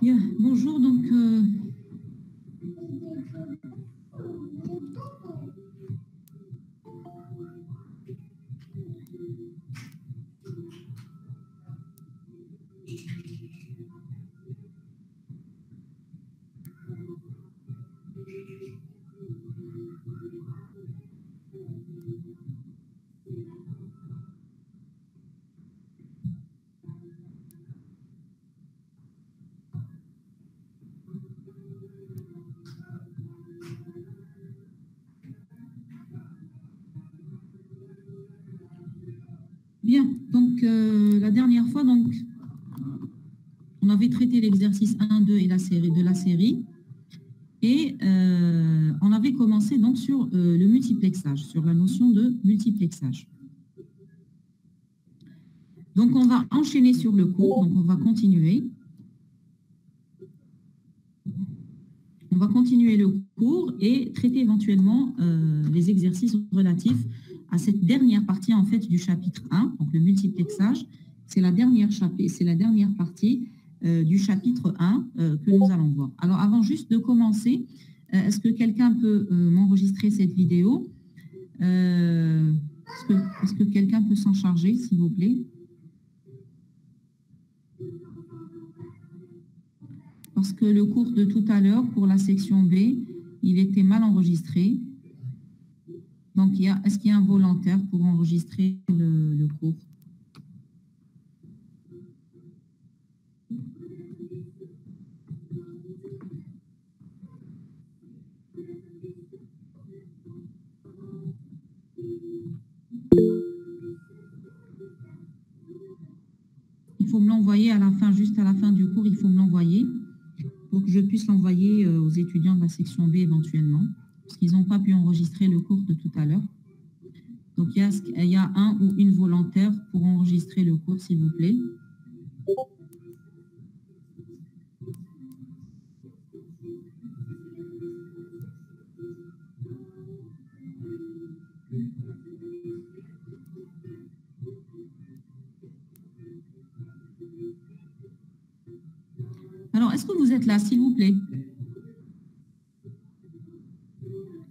Bien, bonjour. Donc, bien, donc la dernière fois, donc, on avait traité l'exercice 1, 2 et la série de la série. Et on avait commencé donc sur le multiplexage, sur la notion de multiplexage. Donc, on va enchaîner sur le cours, donc on va continuer. On va continuer le cours et traiter éventuellement les exercices relatifs à cette dernière partie en fait du chapitre 1, donc le multiplexage. C'est la dernière partie du chapitre 1 que nous allons voir. Alors, avant juste de commencer, est-ce que quelqu'un peut m'enregistrer cette vidéo? Est-ce que quelqu'un peut s'en charger, s'il vous plaît? Parce que le cours de tout à l'heure, pour la section B, il était mal enregistré. Donc, est-ce qu'il y a un volontaire pour enregistrer le cours? Il faut me l'envoyer à la fin, juste à la fin du cours, il faut me l'envoyer pour que je puisse l'envoyer aux étudiants de la section B éventuellement, parce qu'ils n'ont pas pu enregistrer le cours de tout à l'heure. Donc, il y a un ou une volontaire pour enregistrer le cours, s'il vous plaît. Alors, est-ce que vous êtes là, s'il vous plaît?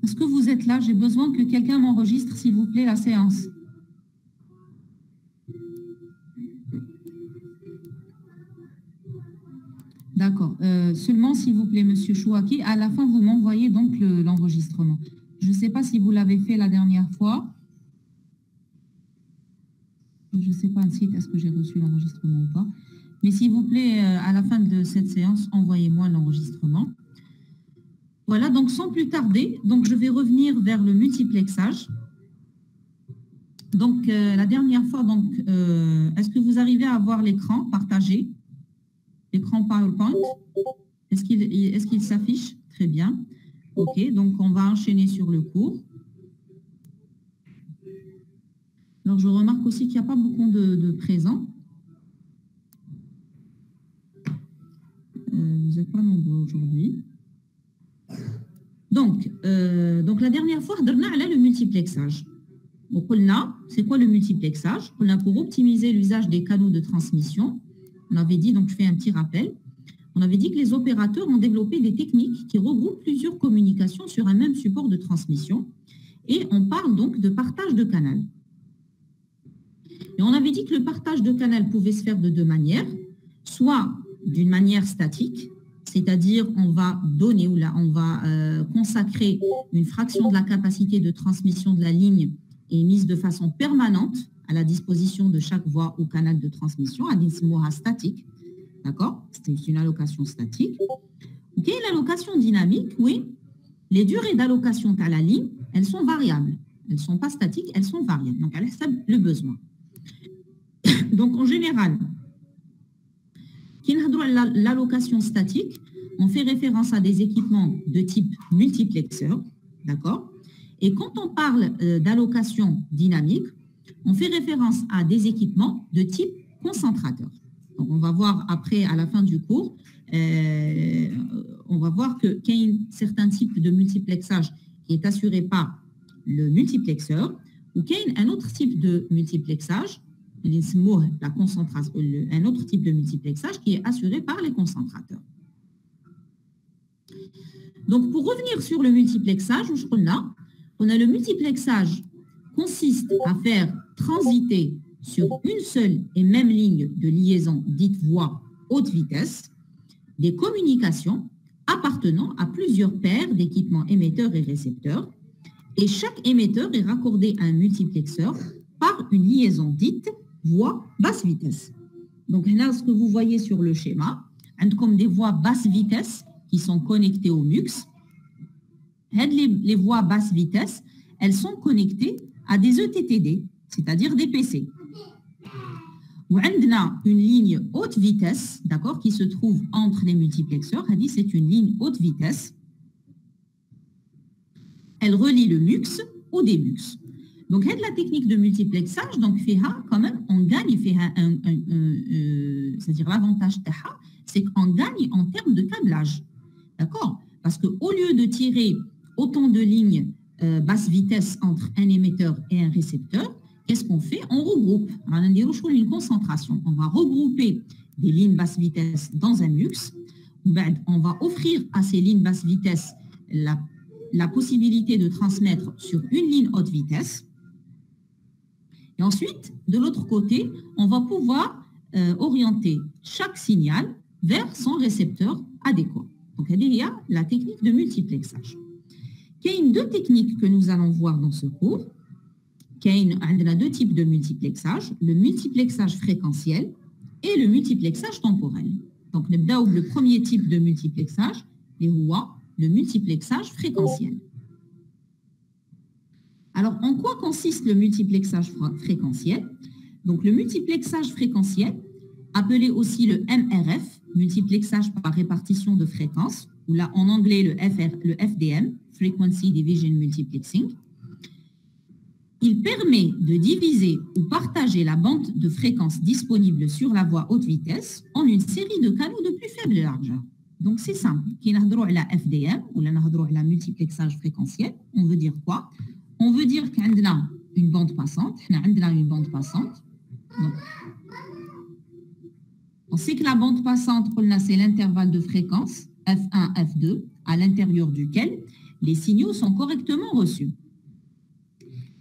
Est-ce que vous êtes là? J'ai besoin que quelqu'un m'enregistre, s'il vous plaît, la séance. D'accord. Seulement, s'il vous plaît, Monsieur Chouaki, à la fin, vous m'envoyez donc l'enregistrement. Je ne sais pas si vous l'avez fait la dernière fois. Je ne sais pas si est-ce que j'ai reçu l'enregistrement ou pas. Mais s'il vous plaît, à la fin de cette séance, envoyez-moi l'enregistrement. Voilà, donc sans plus tarder, donc je vais revenir vers le multiplexage. Donc, la dernière fois, donc, est-ce que vous arrivez à voir l'écran partagé? L'écran PowerPoint? Est-ce qu'il s'affiche? Très bien. OK, donc on va enchaîner sur le cours. Alors, je remarque aussi qu'il n'y a pas beaucoup de présents. Vous n'êtes pas nombreux aujourd'hui. Donc, la dernière fois, on a parlé le multiplexage. C'est quoi le multiplexage? On a pour optimiser l'usage des canaux de transmission. On avait dit, donc je fais un petit rappel, on avait dit que les opérateurs ont développé des techniques qui regroupent plusieurs communications sur un même support de transmission. Et on parle donc de partage de canal. Et on avait dit que le partage de canal pouvait se faire de deux manières, soit d'une manière statique, c'est-à-dire on va donner ou là on va consacrer une fraction de la capacité de transmission de la ligne et mise de façon permanente à la disposition de chaque voie ou canal de transmission, à dire statique, d'accord? C'est une allocation statique. Ok, l'allocation dynamique, oui, les durées d'allocation à la ligne, elles sont variables. Elles ne sont pas statiques, elles sont variables. Donc, elles savent le besoin. Donc, en général, l'allocation statique, on fait référence à des équipements de type multiplexeur, d'accord? Et quand on parle d'allocation dynamique, on fait référence à des équipements de type concentrateur. Donc, on va voir après, à la fin du cours, on va voir qu'il y a un certain type de multiplexage qui est assuré par le multiplexeur ou qu'il y a un autre type de multiplexage, la concentration, un autre type de multiplexage qui est assuré par les concentrateurs. Donc, pour revenir sur le multiplexage, on a le multiplexage consiste à faire transiter sur une seule et même ligne de liaison dite voie haute vitesse des communications appartenant à plusieurs paires d'équipements émetteurs et récepteurs, et chaque émetteur est raccordé à un multiplexeur par une liaison dite voie basse vitesse. Donc là, ce que vous voyez sur le schéma, comme des voies basse vitesse qui sont connectées au MUX. Les voies basse vitesse, elles sont connectées à des ETTD, c'est-à-dire des PC. On a une ligne haute vitesse, d'accord, qui se trouve entre les multiplexeurs. C'est une ligne haute vitesse. Elle relie le MUX au DMUX. Donc, la technique de multiplexage, donc, quand même, on gagne, c'est-à-dire l'avantage, c'est qu'on gagne en termes de câblage. D'accord? Parce qu'au lieu de tirer autant de lignes basse vitesse entre un émetteur et un récepteur, qu'est-ce qu'on fait? On regroupe. Une concentration. On va regrouper des lignes basse vitesse dans un MUX. On va offrir à ces lignes basse vitesse la possibilité de transmettre sur une ligne haute vitesse. Et ensuite, de l'autre côté, on va pouvoir orienter chaque signal vers son récepteur adéquat. Donc, il y a la technique de multiplexage. Il y a deux techniques que nous allons voir dans ce cours. Il y a deux types de multiplexage, le multiplexage fréquentiel et le multiplexage temporel. Donc, le premier type de multiplexage est le multiplexage fréquentiel. Alors, en quoi consiste le multiplexage fréquentiel? Donc, le multiplexage fréquentiel, appelé aussi le MRF, multiplexage par répartition de fréquences, ou là, en anglais, le FDM, Frequency Division Multiplexing, il permet de diviser ou partager la bande de fréquences disponible sur la voie haute vitesse en une série de canaux de plus faible largeur. Donc, c'est simple. Qui n'a la FDM, ou là, la multiplexage fréquentiel, on veut dire quoi? On veut dire qu'on a une bande passante. Donc, on sait que la bande passante, c'est l'intervalle de fréquence F1, F2, à l'intérieur duquel les signaux sont correctement reçus.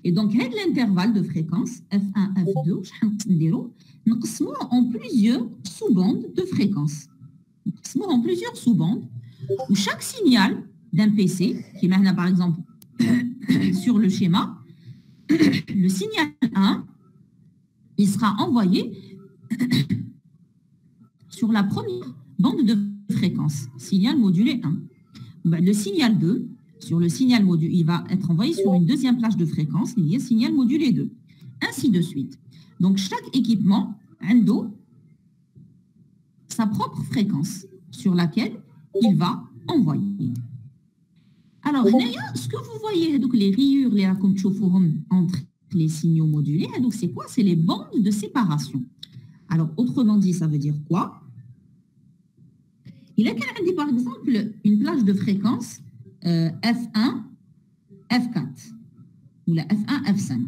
Et donc, l'intervalle de fréquence F1, F2, en plusieurs sous-bandes de fréquences. En plusieurs sous-bandes, où chaque signal d'un PC, qui est maintenant par exemple sur le schéma, le signal 1, il sera envoyé sur la première bande de fréquence, signal modulé 1. Le signal 2, sur le signal modulé, il va être envoyé sur une deuxième plage de fréquence, liée signal modulé 2. Ainsi de suite. Donc, chaque équipement a sa propre fréquence sur laquelle il va envoyer. Alors, ce que vous voyez, donc les rayures, les entre les signaux modulés, donc c'est quoi? C'est les bandes de séparation. Alors, autrement dit, ça veut dire quoi? Il a par exemple une plage de fréquence F1, F4 ou la F1, F5.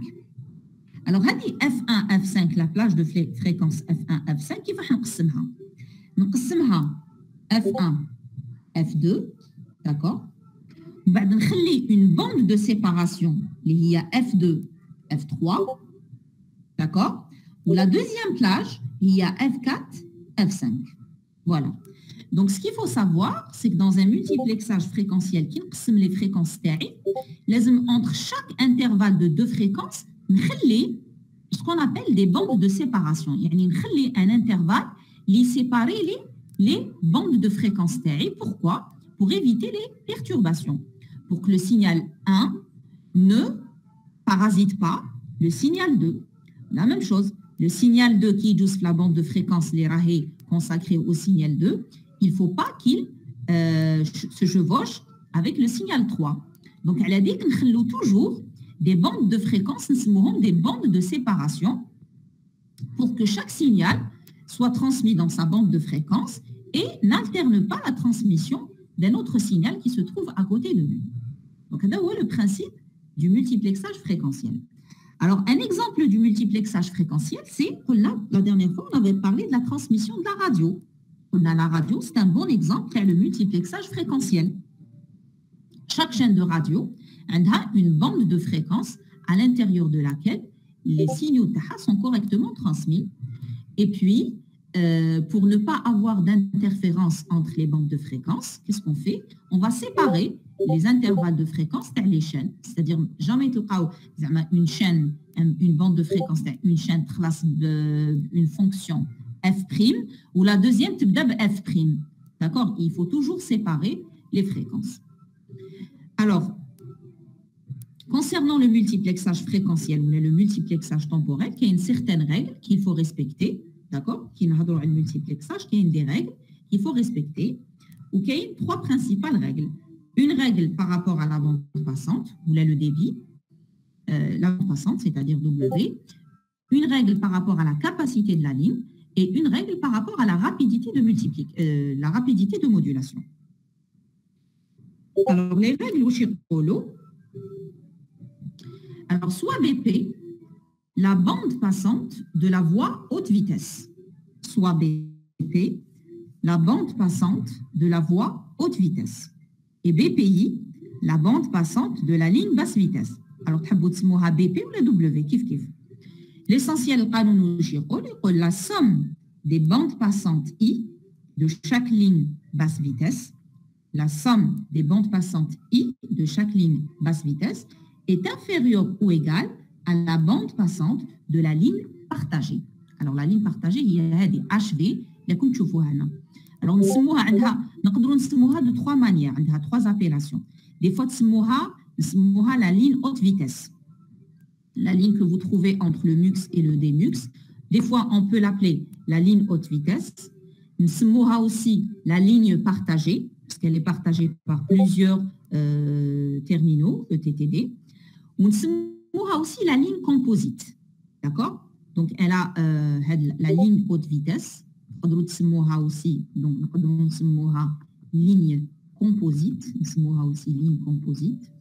Alors, F1, F5, la plage de fréquence F1, F5, qui va نقسمها F1, F2, d'accord? بعد نخلي une bande de séparation اللي هي F2, F3, d'accord? Ou la deuxième plage, il y a F4, F5. Voilà. Donc, ce qu'il faut savoir, c'est que dans un multiplexage fréquentiel qui نقسم les fréquences تاعي, لازم entre chaque intervalle de deux fréquences, نخلي ce qu'on appelle des bandes de séparation. يعني نخلي un intervalle les séparer les bandes de fréquence TAI. Pourquoi? Pour éviter les perturbations. Pour que le signal 1 ne parasite pas le signal 2. La même chose, le signal 2 qui est la bande de fréquence les rahés consacrée au signal 2, il ne faut pas qu'il se chevauche avec le signal 3. Donc, elle a dit que nous toujours des bandes de fréquence, nous des bandes de séparation pour que chaque signal soit transmis dans sa bande de fréquence et n'alterne pas la transmission d'un autre signal qui se trouve à côté de lui. Donc, c'est le principe du multiplexage fréquentiel. Alors, un exemple du multiplexage fréquentiel, c'est, la dernière fois, on avait parlé de la transmission de la radio. La radio, c'est un bon exemple, c'est le multiplexage fréquentiel. Chaque chaîne de radio a une bande de fréquence à l'intérieur de laquelle les signaux sont correctement transmis. Et puis, pour ne pas avoir d'interférence entre les bandes de fréquence, qu'est-ce qu'on fait? On va séparer les intervalles de fréquence dans les chaînes. C'est-à-dire, jamais une chaîne, une bande de fréquence, une chaîne classe une fonction f', ou la deuxième, f'. D'accord? Il faut toujours séparer les fréquences. Alors, concernant le multiplexage fréquentiel ou le multiplexage temporel, il y a une certaine règle qu'il faut respecter. D'accord? Qui n'a pas de multiplexage, qui a des règles qu'il faut respecter, ou qui a trois principales règles. Une règle par rapport à la bande passante, ou là le débit, la bande passante, c'est-à-dire W, une règle par rapport à la capacité de la ligne, et une règle par rapport à la rapidité de modulation. Alors, les règles au Chirolo, alors soit BP, la bande passante de la voie haute vitesse, soit BP, la bande passante de la voie haute vitesse, et BPI, la bande passante de la ligne basse vitesse. Alors, BP ou la W, kif kif. L'essentiel, la somme des bandes passantes I de chaque ligne basse vitesse, la somme des bandes passantes I de chaque ligne basse vitesse est inférieure ou égale à la bande passante de la ligne partagée. Alors, la ligne partagée, il y a des HV, comme tu vois. Alors, nous avons de trois manières, trois appellations. Des fois, nous avons la ligne haute vitesse, la ligne que vous trouvez entre le MUX et le DMUX. Des fois, on peut l'appeler la ligne haute vitesse. Nous avons aussi la ligne partagée, parce qu'elle est partagée par plusieurs terminaux, ETTD. Nous avons aussi la ligne composite. D'accord? Donc, elle a la ligne haute vitesse. Nous avons aussi ligne composite. Nous avons aussi ligne composite.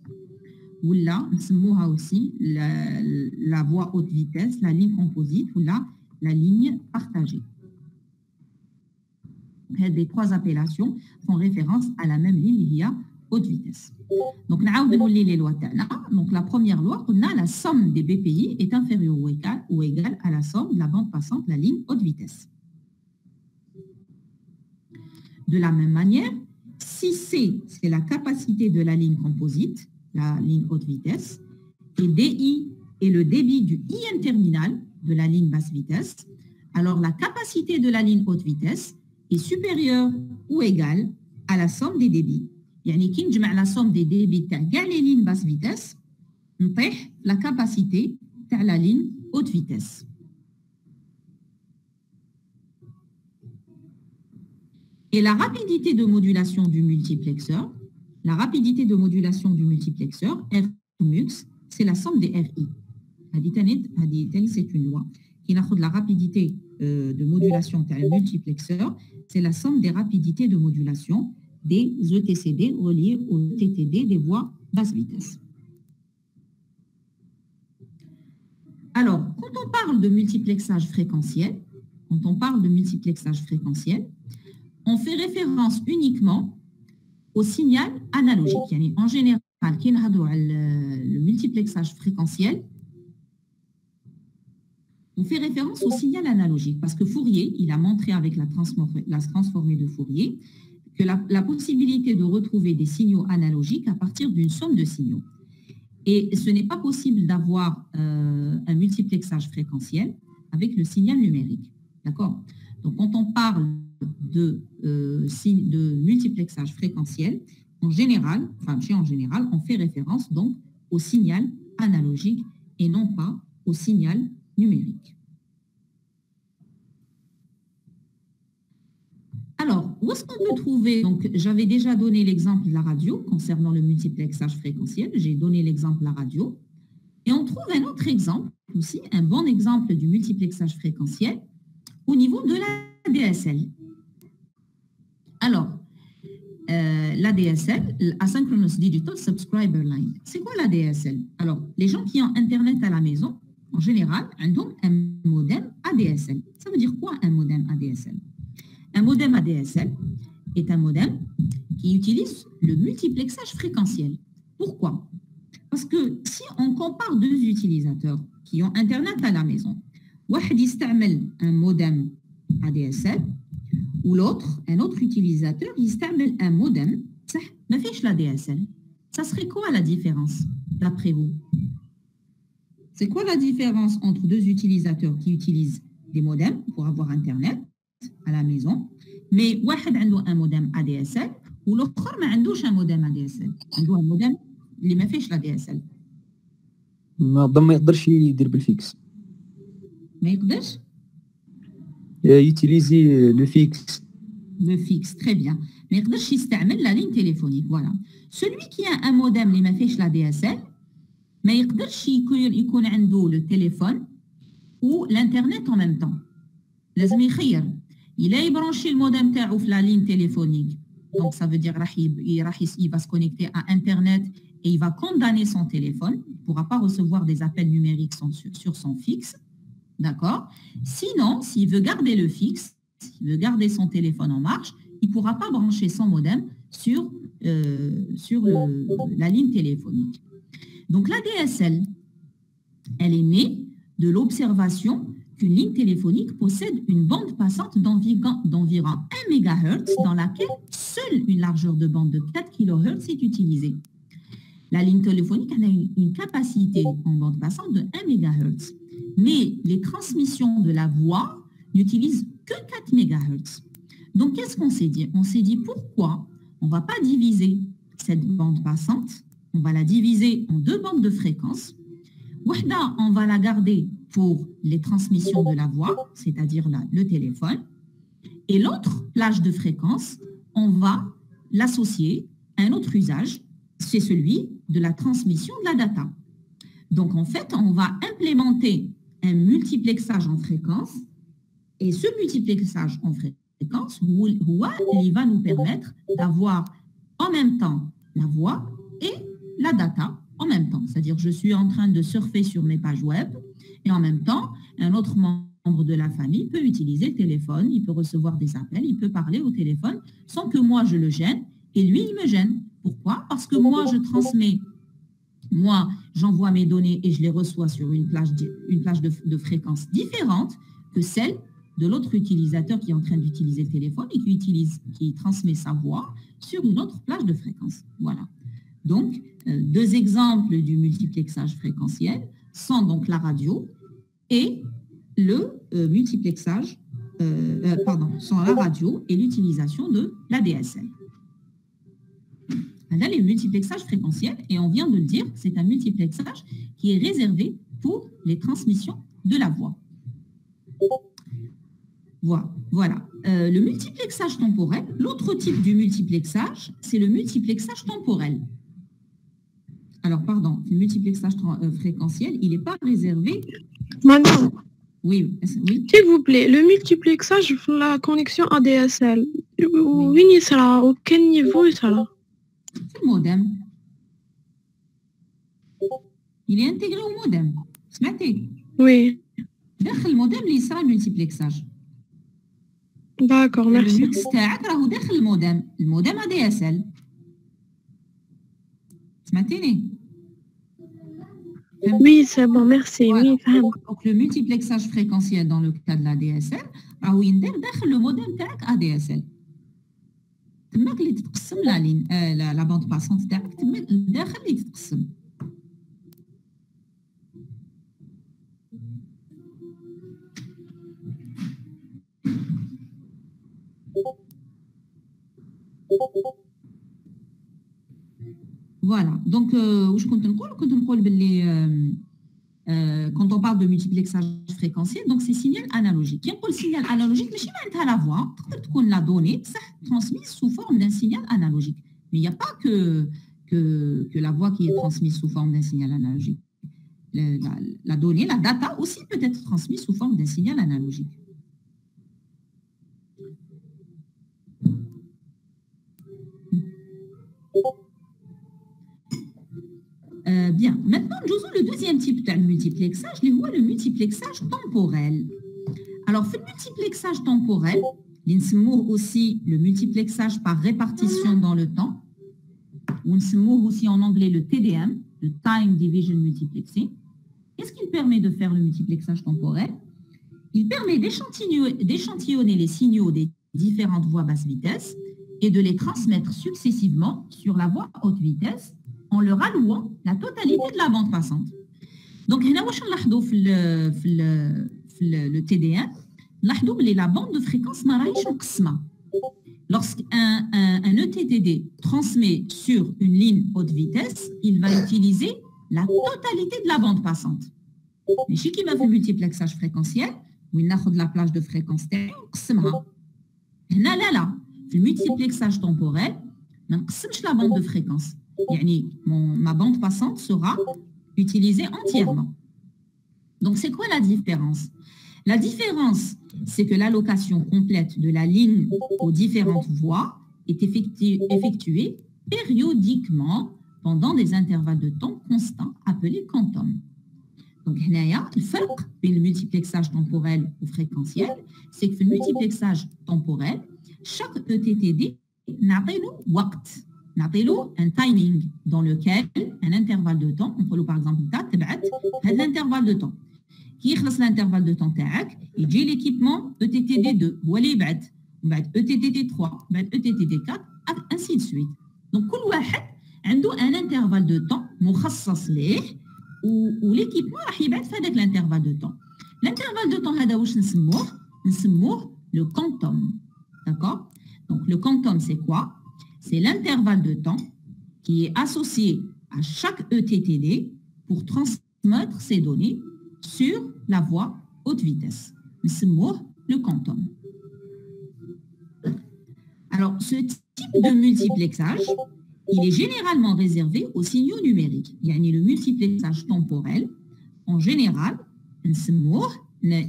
Ou là, nous avons aussi la voie haute vitesse, la ligne composite, ou là, la ligne partagée. Les trois appellations font référence à la même ligne, il y a haute vitesse. Donc, les lois. Donc, la première loi, on a la somme des BPI est inférieure ou égale à la somme de la bande passante, la ligne haute vitesse. De la même manière, si C, c'est la capacité de la ligne composite, la ligne haute vitesse, et DI est le débit du IN terminal de la ligne basse vitesse, alors la capacité de la ligne haute vitesse est supérieure ou égale à la somme des débits. يعني كي نجمع la somme des débits تاع كاع les lignes basse vitesse, نطيح la capacité تاع la ligne haute vitesse. Et la rapidité de modulation du multiplexeur, Rmux, c'est la somme des RI. C'est une loi qui n'a la rapidité de modulation du multiplexeur, c'est la somme des rapidités de modulation des ETCD reliés au TTD des voies basse vitesse. Alors, quand on parle de multiplexage fréquentiel, on fait référence uniquement au signal analogique. En général, quand on parle le multiplexage fréquentiel, on fait référence au signal analogique parce que Fourier, il a montré avec la transformée de Fourier que la possibilité de retrouver des signaux analogiques à partir d'une somme de signaux. Et ce n'est pas possible d'avoir un multiplexage fréquentiel avec le signal numérique. D'accord? Donc, quand on parle de multiplexage fréquentiel, en général, on fait référence donc au signal analogique et non pas au signal numérique. Alors, où est-ce qu'on peut trouver, donc j'avais déjà donné l'exemple de la radio concernant le multiplexage fréquentiel, j'ai donné l'exemple de la radio, et on trouve un autre exemple aussi, un bon exemple du multiplexage fréquentiel au niveau de la DSL. Alors, la DSL, Asynchronous Digital Subscriber Line, c'est quoi la DSL? Alors, les gens qui ont Internet à la maison, en général, ont un modem ADSL. Ça veut dire quoi un modem ADSL? Un modem ADSL est un modem qui utilise le multiplexage fréquentiel. Pourquoi? Parce que si on compare deux utilisateurs qui ont Internet à la maison, واحد يستعمل un modem ADSL ou l'autre, un autre utilisateur, يستعمل un modem صح ما فيش la DSL. Ça serait quoi la différence d'après vous? C'est quoi la différence entre deux utilisateurs qui utilisent des modems pour avoir Internet à la maison, mais واحد عنده un modem ADSL ou l'autre ما عندوش un modem ADSL, عنده un modem اللي ما فيش la DSL. ما يقدرش يدير بالفيكس. ما يقدرش يوتيليزي لو فيكس. Le fixe, très bien. ما يقدرش يستعمل la ligne téléphonique, voilà. Celui qui a un modem اللي ما فيش la DSL ما يقدرش يكون عنده le téléphone ou l'internet en même temps. لازم يخير. Il a branché le modem تاعو في la ligne téléphonique. Donc ça veut dire il va se connecter à internet et il va condamner son téléphone. Il ne pourra pas recevoir des appels numériques sur son fixe. D'accord? Sinon, s'il veut garder le fixe, s'il veut garder son téléphone en marche, il ne pourra pas brancher son modem sur la ligne téléphonique. Donc la DSL, elle est née de l'observation qu'une ligne téléphonique possède une bande passante d'environ 1 MHz dans laquelle seule une largeur de bande de 4 kHz est utilisée. La ligne téléphonique a une capacité en bande passante de 1 MHz. Mais les transmissions de la voix n'utilisent que 4 MHz. Donc, qu'est-ce qu'on s'est dit? On s'est dit pourquoi on ne va pas diviser cette bande passante, on va la diviser en deux bandes de fréquences. On va la garder pour les transmissions de la voix, c'est-à-dire le téléphone. Et l'autre plage de fréquence, on va l'associer à un autre usage, c'est celui de la transmission de la data. Donc, en fait, on va implémenter un multiplexage en fréquence et ce multiplexage en fréquence, il va nous permettre d'avoir en même temps la voix et la data en même temps. C'est-à-dire, je suis en train de surfer sur mes pages web et en même temps, un autre membre de la famille peut utiliser le téléphone, il peut recevoir des appels, il peut parler au téléphone sans que moi je le gêne et lui, il me gêne. Pourquoi? Parce que moi, je transmets. Moi, j'envoie mes données et je les reçois sur une plage de fréquence différente que celle de l'autre utilisateur qui est en train d'utiliser le téléphone et qui transmet sa voix sur une autre plage de fréquence. Voilà. Donc, deux exemples du multiplexage fréquentiel sont donc la radio et le multiplexage, sont la radio et l'utilisation de l'ADSL. Là, les multiplexages fréquentiels, et on vient de le dire, c'est un multiplexage qui est réservé pour les transmissions de la voix. Voilà. Le multiplexage temporel, l'autre type du multiplexage, c'est le multiplexage temporel. Alors, pardon, le multiplexage fréquentiel, il n'est pas réservé... Madame, oui. s'il vous plaît, le multiplexage, la connexion ADSL, où il sera, au quel niveau il sera? C'est le modem. Il est intégré au modem. سمعتي؟ Oui. داخل المودم اللي يصرى الملتيبلكساج. D'accord, merci. الميكس تاعك راهو داخل المودم ADSL. سمعتيني؟ Oui, c'est bon, merci. Voilà. Oui, فهمت. Donc le multiplexage fréquentiel dans le cas de l'ADSL راهو يندير داخل le modem تاعك ADSL. تماك اللي تتقسم لا لين لا باند باسونت تاعك تماك داخل اللي تتقسم. Voilà, donc quand on parle de multiplexage fréquentiel, donc c'est signal analogique. Qui est le signal analogique? Mais je la voix, la donnée transmise sous forme d'un signal analogique. Mais il n'y a pas que la voix qui est transmise sous forme d'un signal analogique. La donnée, la data aussi peut être transmise sous forme d'un signal analogique. Bien, maintenant, nous avons le deuxième type de multiplexage, le multiplexage temporel. Alors, le multiplexage temporel, nous aussi le multiplexage par répartition dans le temps, ou nous aussi en anglais le TDM, le Time Division Multiplexing. Qu'est-ce qu'il permet de faire le multiplexage temporel? Il permet d'échantillonner les signaux des différentes voix basse vitesse et de les transmettre successivement sur la voie haute vitesse en leur allouant la totalité de la bande passante. Donc, le TDM, la bande de fréquence lorsqu'un ETTD transmet sur une ligne haute vitesse, il va utiliser la totalité de la bande passante. Mais chez qui m'a fait le multiplexage fréquentiel, où il a de la plage de fréquence, là, le multiplexage temporel, on ne la bande de fréquence. Ma bande passante sera utilisée entièrement. Donc, c'est quoi la différence? La différence, c'est que l'allocation complète de la ligne aux différentes voies est effectuée périodiquement pendant des intervalles de temps constants appelés quantum. Donc, le فرق بين le multiplexage temporel ou fréquentiel, c'est que le multiplexage temporel, chaque ETTD n'a un timing dans lequel un intervalle de temps, on peut par exemple l'intervalle de temps. Qui est l'intervalle de temps تاعك, il dit l'équipement ETTD 2, ou ETTD 3, ETTD 4, ainsi de suite. Donc, كل واحد عنده un intervalle de temps مخصص ليه l'équipement راح يبعث في هذاك l'intervalle de temps. L'intervalle de temps هذا واش نسموه le quantum. D'accord? Donc, le quantum, c'est quoi? C'est l'intervalle de temps qui est associé à chaque ETTD pour transmettre ces données sur la voie haute vitesse. C'est le quantum. Alors, ce type de multiplexage, il est généralement réservé aux signaux numériques. Le multiplexage temporel, en général,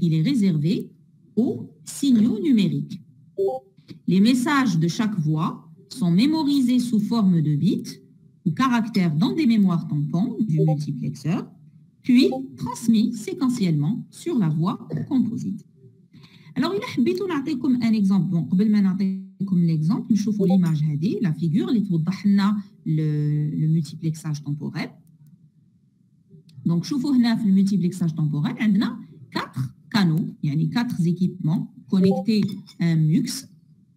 il est réservé aux signaux numériques. Les messages de chaque voix sont mémorisés sous forme de bits ou caractères dans des mémoires tampons du multiplexeur, puis transmis séquentiellement sur la voie composite. Alors, il a نعطيكم un exemple. Bon, قبل ما نعطيكم l'exemple, نشوفوا l'image هذه, la figure اللي توضح لنا le multiplexage temporel. Donc, شوفوا هنا في le multiplexage temporel, عندنا canaux, il y a 4 équipements connectés à un MUX,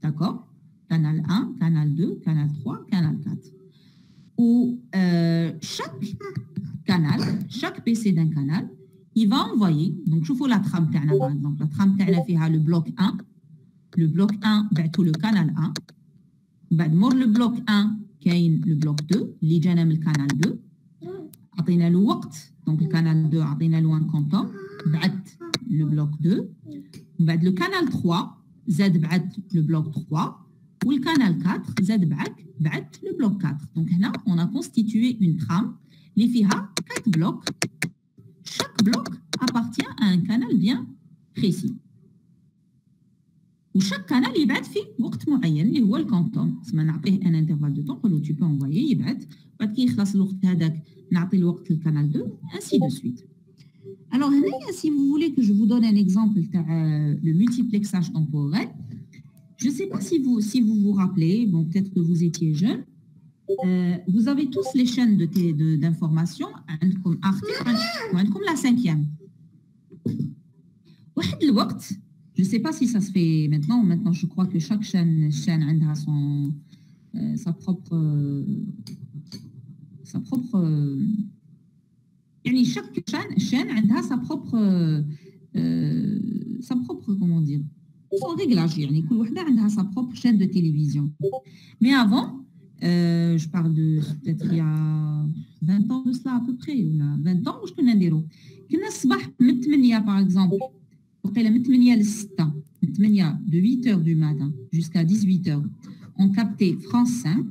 d'accord? Canal 1, canal 2, canal 3, canal 4. Où chaque canal, chaque PC d'un canal, il va envoyer, donc je vois la trame par exemple, la trame a le bloc 1, le bloc 1, tout le canal 1, le bloc 1, le bloc 2, اللي جانا من الكانال 2 عطينا له وقت دونك الكانال 2 عطينا له ان كونتوم بعت le bloc 2 بعد le canal 3 زاد بعت le bloc 3 والكانال 4 زاد بعت le bloc 4 donc هنا on a constitué une trame اللي فيها 4 blocs. Chaque bloc appartient à un canal bien précis. وشاك كانال يبعث في وقت معين اللي هو الكونتوم، تسمى نعطيه ان انترفال دو طون نقولو تو بو انفويي يبعث، بعد كي يخلص الوقت هذاك نعطي الوقت للكانال 2 ainsi de suite. Alors هنايا si vous voulez que je vous donne un exemple تاع le multiplexage temporel, je sais pas si vous vous rappelez, bon peut-être que vous étiez jeune, vous avez tous les chaînes d'information عندكم Arte وعندكم la 5e. واحد الوقت je ne sais pas si ça se fait maintenant. Maintenant, je crois que chaque chaîne a sa propre. Chaque chaîne a sa propre. Comment dire, son réglage. Chaque a sa propre chaîne de télévision. Mais avant, je parle de peut-être il y a 20 ans de cela à peu près, ou là, 20 ans, je connais des roues. Par exemple. De 8h du matin jusqu'à 18h, on captait France 5.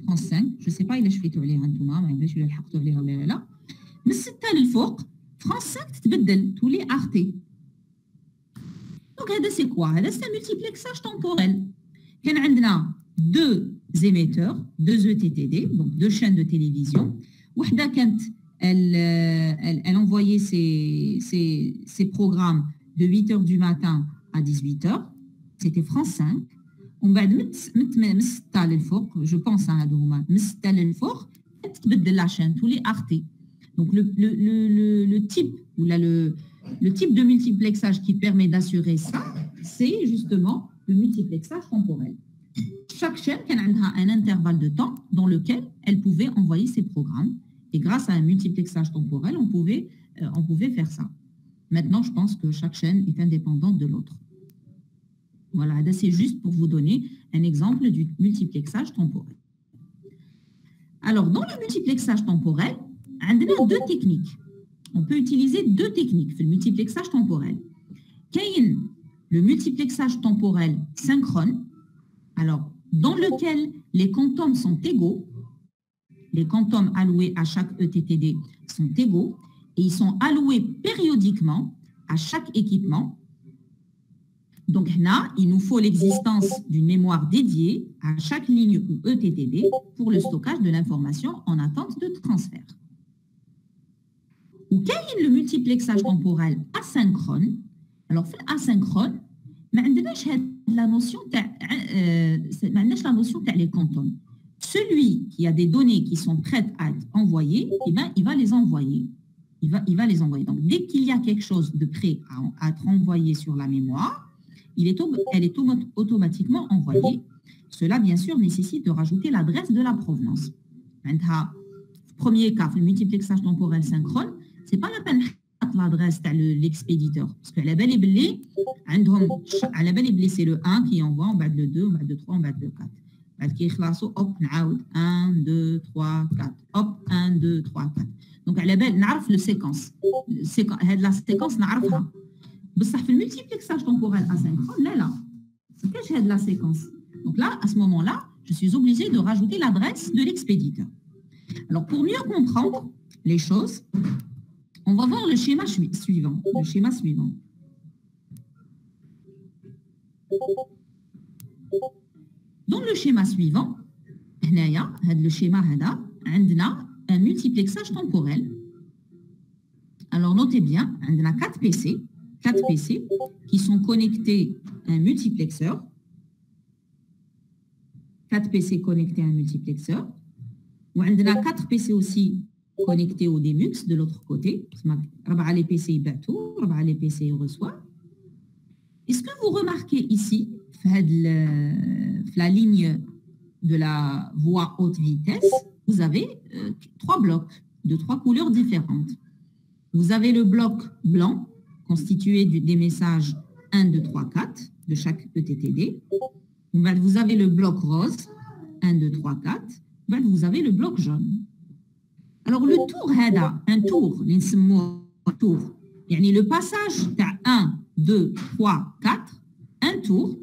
France 5, je ne sais pas, il a fait عليها انتوما ما يبانش ولا لحقتوا عليها ولا لا. من 6 للفوق France 5 تتبدل تولي Arte. Donc هذا c'est quoi؟ هذا c'est un multiplexage temporel. كان عندنا 2 émetteurs, 2 ETTD, donc 2 chaînes de télévision. وحده كانت elle envoyait ses programmes de 8h du matin à 18h. C'était France 5. On va je pense à de la chaîne, tous les Arte. Donc le type ou le type de multiplexage qui permet d'assurer ça, c'est justement le multiplexage temporel. Chaque chaîne a un intervalle de temps dans lequel elle pouvait envoyer ses programmes. Et grâce à un multiplexage temporel, on pouvait faire ça. Maintenant, je pense que chaque chaîne est indépendante de l'autre. Voilà, c'est juste pour vous donner un exemple du multiplexage temporel. Alors, dans le multiplexage temporel, on a 2 techniques. On peut utiliser 2 techniques pour le multiplexage temporel. Le multiplexage temporel synchrone, alors, dans lequel les quantums sont égaux. Les quantums alloués à chaque ETTD sont égaux et ils sont alloués périodiquement à chaque équipement. Donc là, il nous faut l'existence d'une mémoire dédiée à chaque ligne ou ETTD pour le stockage de l'information en attente de transfert. Ou quel est le multiplexage temporel asynchrone? Alors, fait asynchrone, mais on a la notion de les quantums. Celui qui a des données qui sont prêtes à être envoyées, eh bien, il va les envoyer. Il va les envoyer. Donc, dès qu'il y a quelque chose de prêt à être envoyé sur la mémoire, elle est automatiquement envoyée. Cela, bien sûr, nécessite de rajouter l'adresse de la provenance. Premier cas, le multiplexage temporel synchrone, ce n'est pas la peine de l'adresse de l'expéditeur. Parce qu'à la belle et blé, c'est le 1 qui envoie, en bas de le 2, en bas de 3, en bas de 4. بعد كي يخلصوا اوب نعاود 1 2 3 4 اوب 1 2 3 4 دونك على بال نعرف لو سيكونس هاد لا سيكونس نعرفها بصح في الملتيبلكساج temporel asynchrone لا ما كاينش هاد لا سيكونس دونك لا à ce moment là je suis obligée de rajouter l'adresse de l'expéditeur. Alors pour mieux comprendre les choses, on va voir le schéma suivant. Dans le schéma suivant, le schéma on a un multiplexage temporel. Alors notez bien, on a 4 PC qui sont connectés à un multiplexeur. 4 PC connectés à un multiplexeur. On a 4 PC aussi connecté au Demux de l'autre côté. Les PC y battent, les PC y reçoivent. Est-ce que vous remarquez ici, la ligne de la voie haute vitesse, vous avez 3 blocs de 3 couleurs différentes. Vous avez le bloc blanc, constitué des messages 1, 2, 3, 4 de chaque ETTD. Vous avez le bloc rose, 1, 2, 3, 4. Vous avez le bloc jaune. Alors, le tour, un tour, le passage de 1, 2, 3, 4, un tour,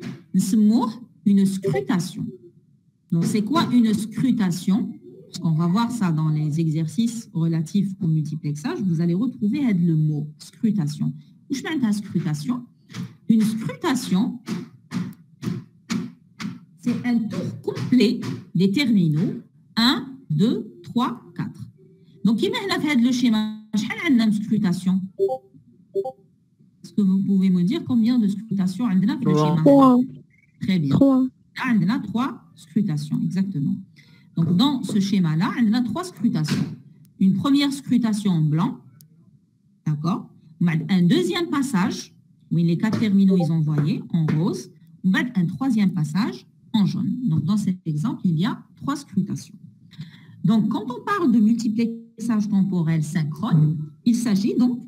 une scrutation. Donc, c'est quoi une scrutation? Parce qu'on va voir ça dans les exercices relatifs au multiplexage. Vous allez retrouver le mot scrutation. Où je mets scrutation? Une scrutation, c'est un tour complet des terminaux 1, 2, 3, 4. Donc, imagine le schéma, une scrutation. Est-ce que vous pouvez me dire combien de scrutations on a dans le schéma? 3. Très bien. 3. On a 3 scrutations, exactement. Donc, dans ce schéma-là, on a 3 scrutations. Une première scrutation en blanc, d'accord? Un deuxième passage, où les 4 terminaux ils ont envoyés en rose. Un troisième passage en jaune. Donc, dans cet exemple, il y a 3 scrutations. Donc, quand on parle de multiplexage temporel synchrone, il s'agit donc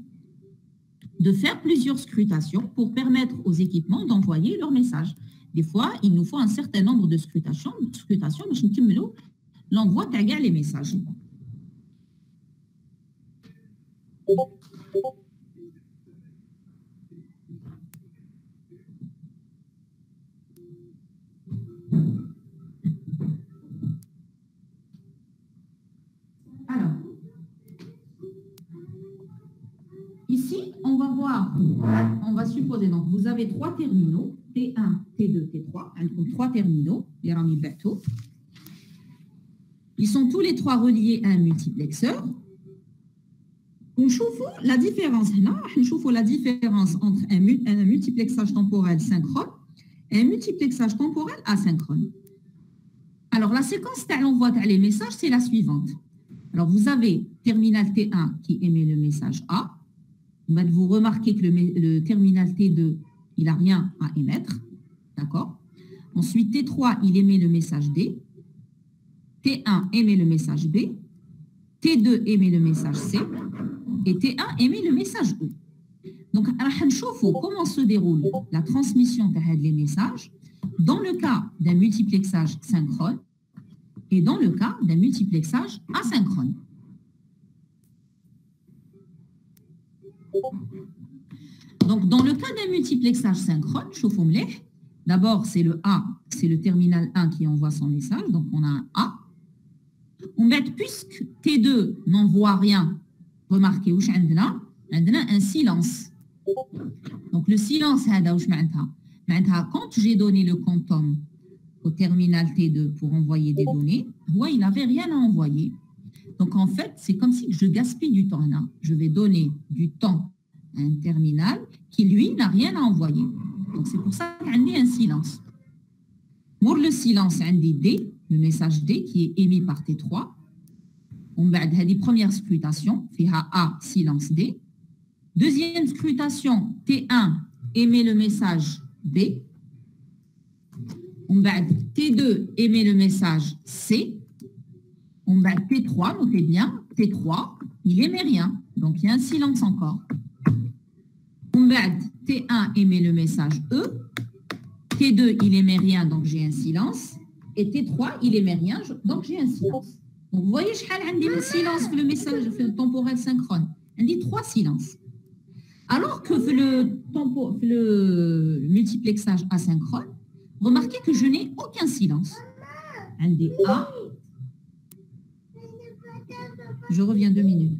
de faire plusieurs scrutations pour permettre aux équipements d'envoyer leur message. Des fois, il nous faut un certain nombre de scrutations mais l'envoi de les messages. Alors, ici, on va voir, on va supposer, donc vous avez 3 terminaux, T1, T2, T3, 3 terminaux, les ramis bateaux. Ils sont tous les 3 reliés à un multiplexeur. On chauffe la différence, entre un multiplexage temporel synchrone et un multiplexage temporel asynchrone. Alors, la séquence de l'envoi des messages, c'est la suivante. Alors, vous avez terminal T1 qui émet le message A. Vous remarquez que le terminal T2, il n'a rien à émettre. D'accord? Ensuite, T3, il émet le message D. T1 émet le message B. T2 émet le message C. Et T1 émet le message E. Donc, comment se déroule la transmission des messages dans le cas d'un multiplexage synchrone et dans le cas d'un multiplexage asynchrone. Donc, dans le cas d'un multiplexage synchrone, d'abord, c'est le A, c'est le terminal 1 qui envoie son message. Donc, on a un A. Puisque T2 n'envoie rien, remarquez, où un silence. Donc, le silence, quand j'ai donné le quantum au terminal T2 pour envoyer des données, il n'avait rien à envoyer. Donc, en fait, c'est comme si je gaspille du temps. Là. Je vais donner du temps à un terminal qui, lui, n'a rien à envoyer. Donc, c'est pour ça qu'il y a un silence. Pour le silence, il y a D, le message D qui est émis par T3. On va avoir des premières scrutations, fait A, silence D. Deuxième scrutation, T1 émet le message B. On va T2 émet le message C. On va T3, notez bien, T3, il émet rien. Donc, il y a un silence encore. On va T1 émet le message E. T2, il émet rien, donc j'ai un silence. Et T3, il émet rien, donc j'ai un silence. Donc, vous voyez, j'ai un silence pour le message temporel synchrone. On dit 3 silences. Alors que le multiplexage asynchrone, remarquez que je n'ai aucun silence. Un des A. Je reviens 2 minutes.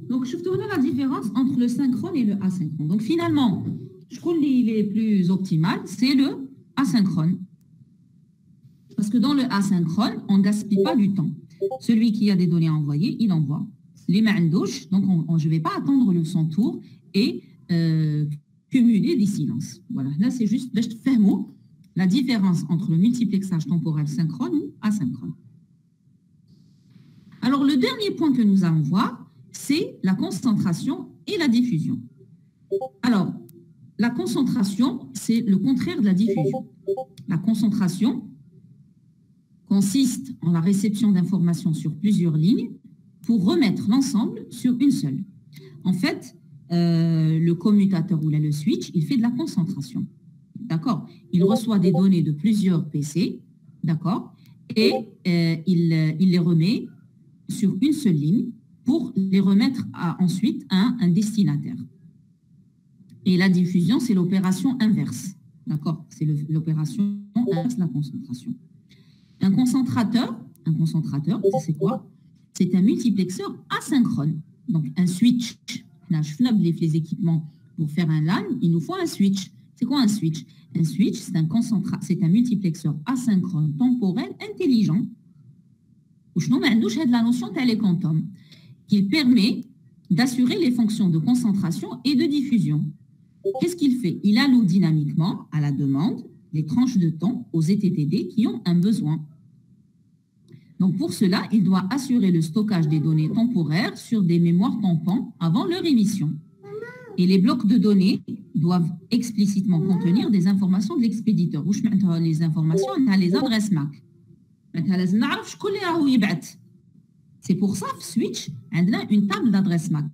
Donc, je vous la différence entre le synchrone et le asynchrone. Donc, finalement, je crois qu'il est plus optimal, c'est le asynchrone. Parce que dans le asynchrone, on ne gaspille pas du temps. Celui qui a des données à envoyer, il envoie. Les mains douche, donc je ne vais pas attendre son tour et cumuler des silences. Voilà, là c'est juste la différence entre le multiplexage temporel synchrone ou asynchrone. Alors, le dernier point que nous allons voir, c'est la concentration et la diffusion. Alors, la concentration, c'est le contraire de la diffusion. La concentration consiste en la réception d'informations sur plusieurs lignes pour remettre l'ensemble sur une seule. En fait, le commutateur ou le switch, il fait de la concentration. D'accord? Il reçoit des données de plusieurs PC, d'accord? Et il les remet sur une seule ligne pour les remettre ensuite à un destinataire. Et la diffusion, c'est l'opération inverse. D'accord? C'est l'opération inverse de la concentration. Un concentrateur, c'est quoi? C'est un multiplexeur asynchrone. Donc, un switch. Les équipements pour faire un LAN, il nous faut un switch. C'est quoi un switch? Un switch, c'est un multiplexeur asynchrone temporel intelligent. Où je n'ai la notion telle quantum, qui permet d'assurer les fonctions de concentration et de diffusion. Qu'est-ce qu'il fait? Il alloue dynamiquement, à la demande, les tranches de temps aux ETTD qui ont un besoin. Donc, pour cela, il doit assurer le stockage des données temporaires sur des mémoires tampons avant leur émission. Et les blocs de données doivent explicitement contenir des informations de l'expéditeur. Les informations, on a les adresses MAC. C'est pour ça que Switch a une table d'adresse MAC.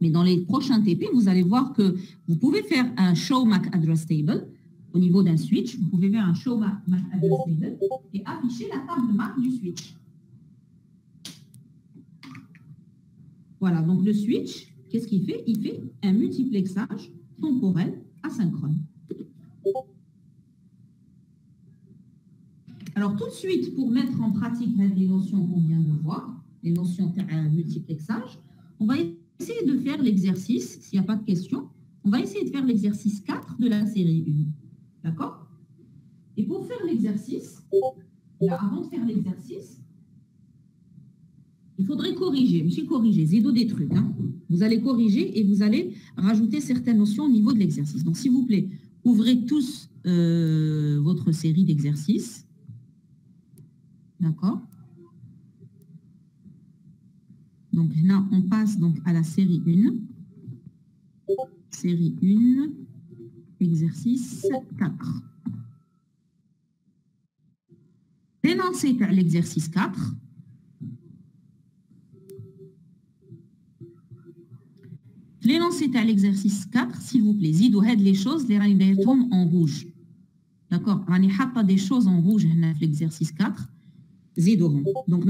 Mais dans les prochains TP, vous allez voir que vous pouvez faire un show MAC address table au niveau d'un switch. Vous pouvez faire un show MAC address table et afficher la table MAC du switch. Voilà, donc le switch, qu'est-ce qu'il fait? Il fait un multiplexage temporel asynchrone. Alors, tout de suite, pour mettre en pratique les notions qu'on vient de voir, les notions de multiplexage, on va essayer de faire l'exercice, s'il n'y a pas de questions, on va essayer de faire l'exercice 4 de la série 1. D'accord? Et pour faire l'exercice, avant de faire l'exercice, il faudrait corriger. Monsieur, corriger, Zido des trucs. Hein. Vous allez corriger et vous allez rajouter certaines notions au niveau de l'exercice. Donc, s'il vous plaît, ouvrez tous votre série d'exercices. D'accord? Donc là, on passe donc à la série 1. Série 1, exercice 4. L'énoncé par l'exercice 4. L'énoncé par l'exercice 4, s'il vous plaît, zidou les choses, les ranidayetom en rouge. D'accord? On a des choses en rouge dans l'exercice 4. زيدوهم. Donc,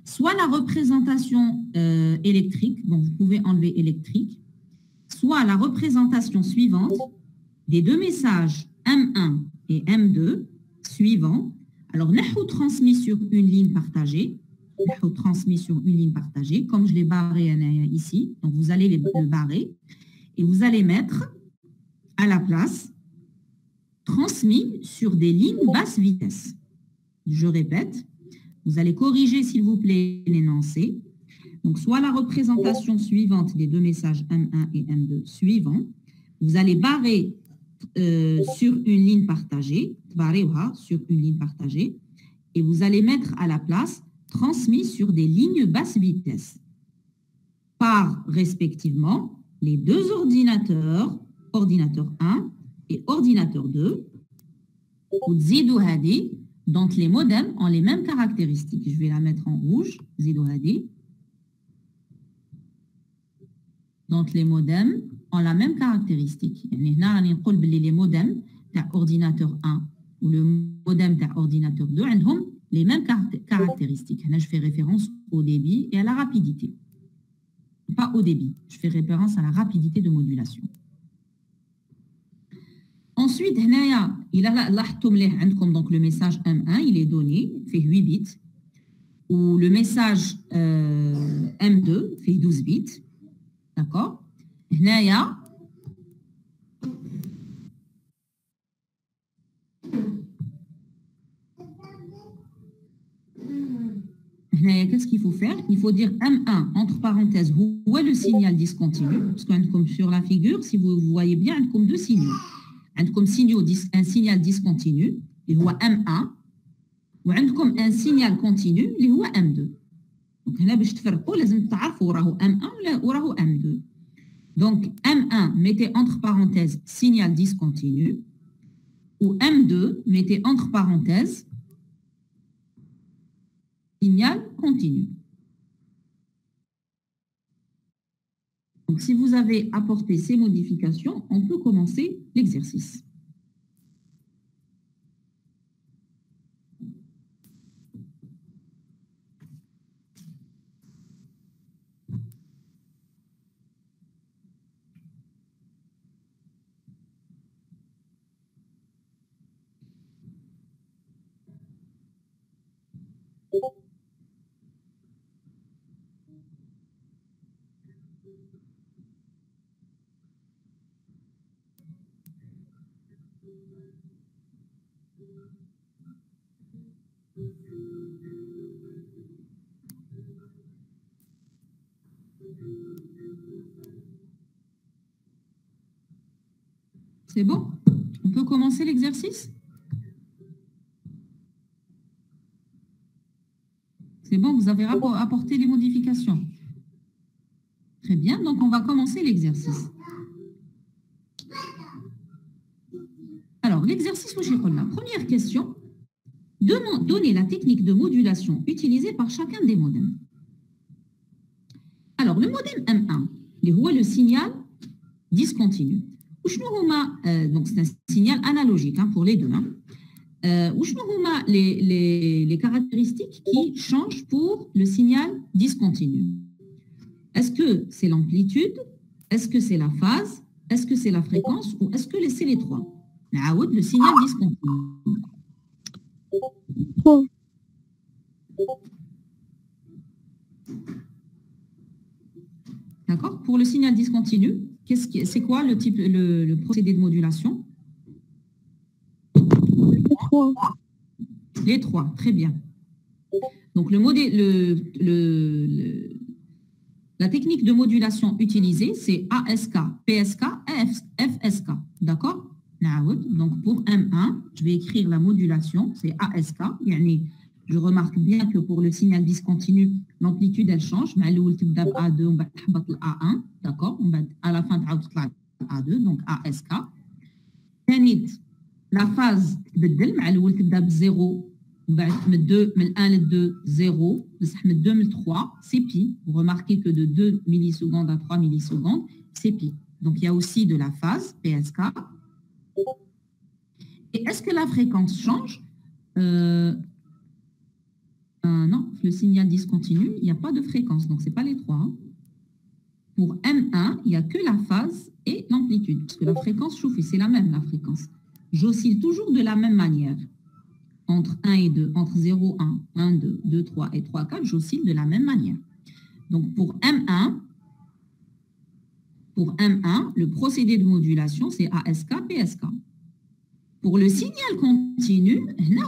soit la représentation électrique, donc vous pouvez enlever électrique, soit la représentation suivante des deux messages M1 et M2 suivants. Alors, nous transmis sur une ligne partagée, comme je l'ai barré ici. Donc, vous allez le barrer et vous allez mettre à la place transmis sur des lignes basse vitesse. Je répète, vous allez corriger, s'il vous plaît, l'énoncé. Donc, soit la représentation suivante des deux messages M1 et M2 suivants. Vous allez barrer sur une ligne partagée, et vous allez mettre à la place transmis sur des lignes basse vitesse par, respectivement, les deux ordinateurs, ordinateur 1 et ordinateur 2. وتزيدوا هذه. Donc les modems ont les mêmes caractéristiques. Je vais la mettre en rouge. زيدوا هذه. Donc les modems ont la même caractéristique. يعني هنا راني نقول باللي les modems تاع ordinateur 1 ou le modem تاع ordinateur 2 عندهم les mêmes caractéristiques. هنا je fais référence au débit et à la rapidité. Pas au débit, je fais référence à la rapidité de modulation. Ensuite, il a donc le message M1, il est donné, fait 8 bits, ou le message M2 fait 12 bits. D'accord? Qu'est-ce qu'il faut faire? Il faut dire M1, entre parenthèses, où est le signal discontinu? Parce que comme sur la figure, si vous voyez bien, il y a comme deux signaux. Comme un signal discontinu, il y a M1, ou comme un signal continu, il y a M2. Donc, là, باش تفرقوا لازم تعرفوا راهو M1 وراهو M2. Donc, M1, mettez entre parenthèses signal discontinu, ou M2, mettez entre parenthèses signal continu. Donc, si vous avez apporté ces modifications, on peut commencer l'exercice. C'est bon? On peut commencer l'exercice? C'est bon, vous avez apporté les modifications. Très bien, donc on va commencer l'exercice. Alors, l'exercice, la première question, donnez la technique de modulation utilisée par chacun des modems. Alors, le modem M1, le signal discontinu. Donc, c'est un signal analogique pour les deux. Les caractéristiques qui changent pour le signal discontinu. Est-ce que c'est l'amplitude? Est-ce que c'est la phase? Est-ce que c'est la fréquence? Ou est-ce que c'est les trois? Le signal discontinu. D'accord? Pour le signal discontinu, c'est quoi le procédé de modulation? Les trois, très bien. Donc, la technique de modulation utilisée, c'est ASK, PSK et FSK. D'accord? Donc, pour M1, je vais écrire la modulation, c'est ASK. Je remarque bien que pour le signal discontinu, l'amplitude, elle change. A2, on va A1, d'accord? À la fin, A2, donc ASK. La phase, تبدل 0 من 1 ل 2 0 من 2 ل 3 c'est pi. Vous remarquez que de 2 millisecondes à 3 millisecondes, c'est pi. Donc il y a aussi de la phase PSK. Et est-ce que la fréquence change? Non, le signal discontinu, il n'y a pas de fréquence, donc ce n'est pas les trois. Pour M1, il n'y a que la phase et l'amplitude, parce que la fréquence, c'est la même, la fréquence. J'oscille toujours de la même manière. Entre 1 et 2, entre 0, 1, 1, 2, 2, 3 et 3, 4, j'oscille de la même manière. Donc pour M1, le procédé de modulation, c'est ASK, PSK. Pour le signal continu,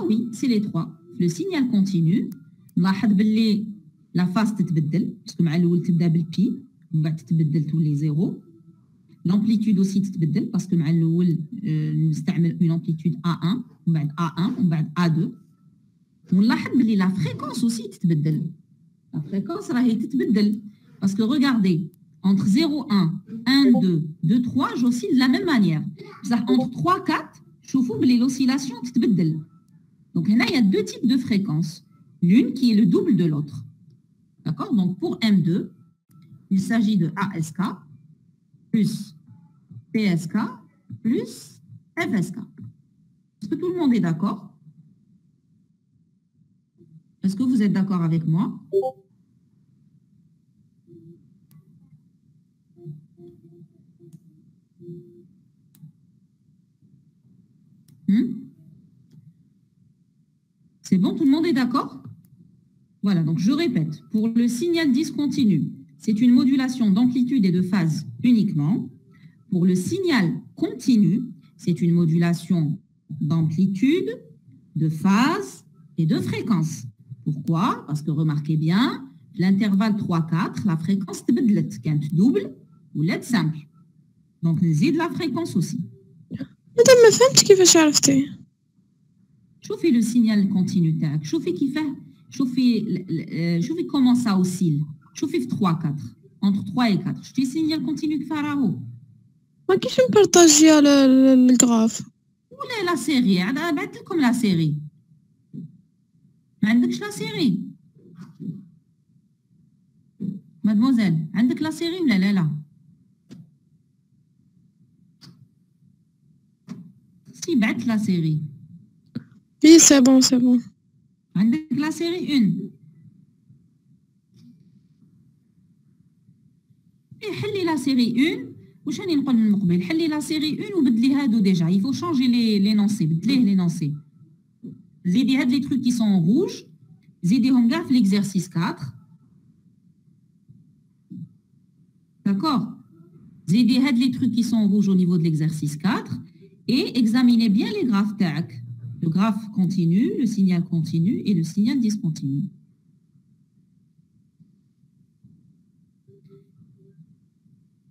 oui, c'est les trois. Le signal continu, la phase تتبدل, parce que مع الأول تبدأ بالبي, ومن بعد تتبدل تولي 0. L'amplitude aussi تتبدل, parce que مع الأول نستعمل une amplitude A1, ومن بعد A1, ومن بعد A2. ونلاحظ بلي la fréquence aussi تتبدل. La fréquence راهي تتبدل, parce que regardez, entre 0, 1, 1, 2, 2, 3, j'oscille de la même manière. Entre 3, 4, l'oscillation تتبدل. Donc, il y a deux types de fréquences. L'une qui est le double de l'autre. D'accord? Donc, pour M2, il s'agit de ASK plus PSK plus FSK. Est-ce que tout le monde est d'accord? Est-ce que vous êtes d'accord avec moi? C'est bon, tout le monde est d'accord? Voilà, donc je répète, pour le signal discontinu, c'est une modulation d'amplitude et de phase uniquement. Pour le signal continu, c'est une modulation d'amplitude, de phase et de fréquence. Pourquoi? Parce que remarquez bien, l'intervalle 3-4, la fréquence est double ou LED simple. Donc, نزيد la fréquence aussi. Madame, ما فهمتش كيفاش عرفتي. شوفي le signal continu تاعك، شوفي كيفاه، شوفي comment ça oscille. شوفي في 3-4, entre 3 et 4. شفتي signal continu كيفاه راهو. ما كيفاش نبارطاجي على الجراف. ولا لا سيري، انا بعثت لكم لا سيري. ما عندكش لا سيري؟ مادموزيل، عندك لا سيري ولا لا؟ لا. Si, بعثت لا سيري. Oui, c'est bon, c'est bon. عندك لا سيري 1. حلي لا سيري 1. واش راني نقول من قبل؟ حلي لا سيري 1 وبدلي هادو ديجا. Il faut changer les noncés. بدليه les noncés. زيدي هاد لي trucs qui sont en rouge. زيديهم كاع في l'exercice 4. D'accord? Zédez les trucs qui sont rouges au niveau de l'exercice 4 et examinez bien les graphes TAC. Le graphe continu, le signal continu et le signal discontinu.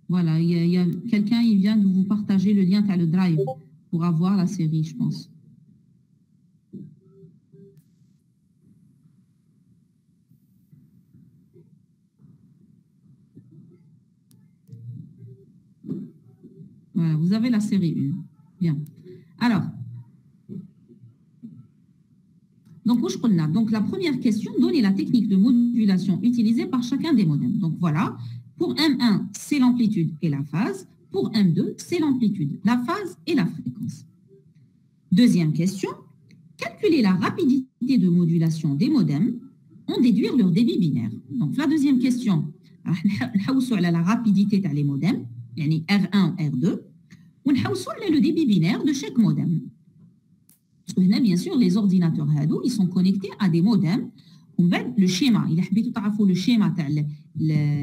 Voilà, il y a quelqu'un, il vient de vous partager le lien à le drive pour avoir la série, je pense. Voilà, vous avez la série 1. Bien. Alors, donc la première question, donnez la technique de modulation utilisée par chacun des modems. Donc voilà, pour M1, c'est l'amplitude et la phase. Pour M2, c'est l'amplitude, la phase et la fréquence. Deuxième question, calculer la rapidité de modulation des modems en déduire leur débit binaire. Donc la deuxième question, on la rapidité des modems. يعني R1 ou R2 ونحوسوا le débit binaire de chaque modem. Parce que هنا bien sûr les ordinateurs هادو ils sont connectés à des modems. ومن بعد le schéma, il حبيتوا تعرفوا le schéma تاع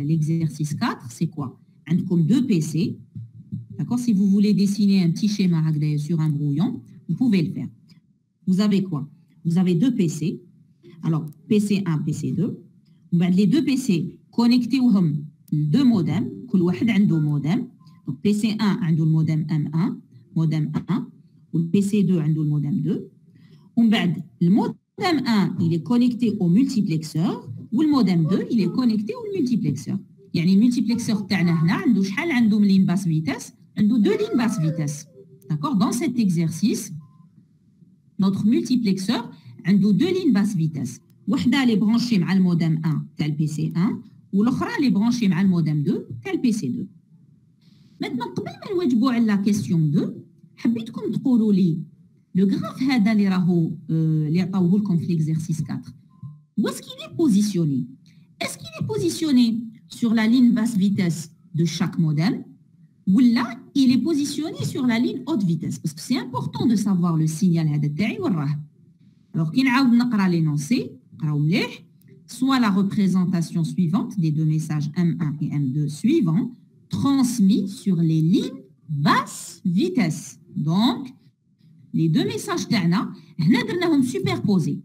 l'exercice 4 c'est quoi? عندكم deux PC. D'accord, si vous voulez dessiner un petit schéma هكذا sur un brouillon, vous pouvez le faire. Vous avez quoi? Vous avez deux PC. Alors PC1, PC2. ومن بعد les deux PC connectés deux modems, كل واحد عنده مودم. Donc PC1 عنده المودم M1, مودم 1, و PC2 عنده المودم 2. ومن بعد المودم 1 il est connecté au multiplexeur والمودم 2 il est connecté au multiplexeur. يعني المultiplexeur تاعنا هنا عنده شحال عنده من لين باس فيتاس؟ عنده deux lignes basse vitesse. D'accord? Dans cet exercice, notre multiplexeur عنده deux lignes basse vitesse. وحده اللي برانشي مع المودم 1 تاع البي PC1 والأخرى اللي برانشي مع المودم 2 تاع الPC2. Maintenant, قبل ما نواجبوا على la question 2, حبيتكم تقولوا لي le graphe هذا اللي راهو اللي عطاوه لكم في l'exercice 4, où est-ce qu'il est positionné? Est-ce qu'il est positionné sur la ligne basse vitesse de chaque modem ou là, il est positionné sur la ligne haute vitesse? Parce que c'est important de savoir le signal هذا تاعي وين راه. Alors, كي نعاود نقرا l'énoncé, نقراو مليح. Soit la représentation suivante des deux messages M1 et M2 suivants transmis sur les lignes basse vitesse. Donc, les deux messages تاعنا هنا درناهم superposés.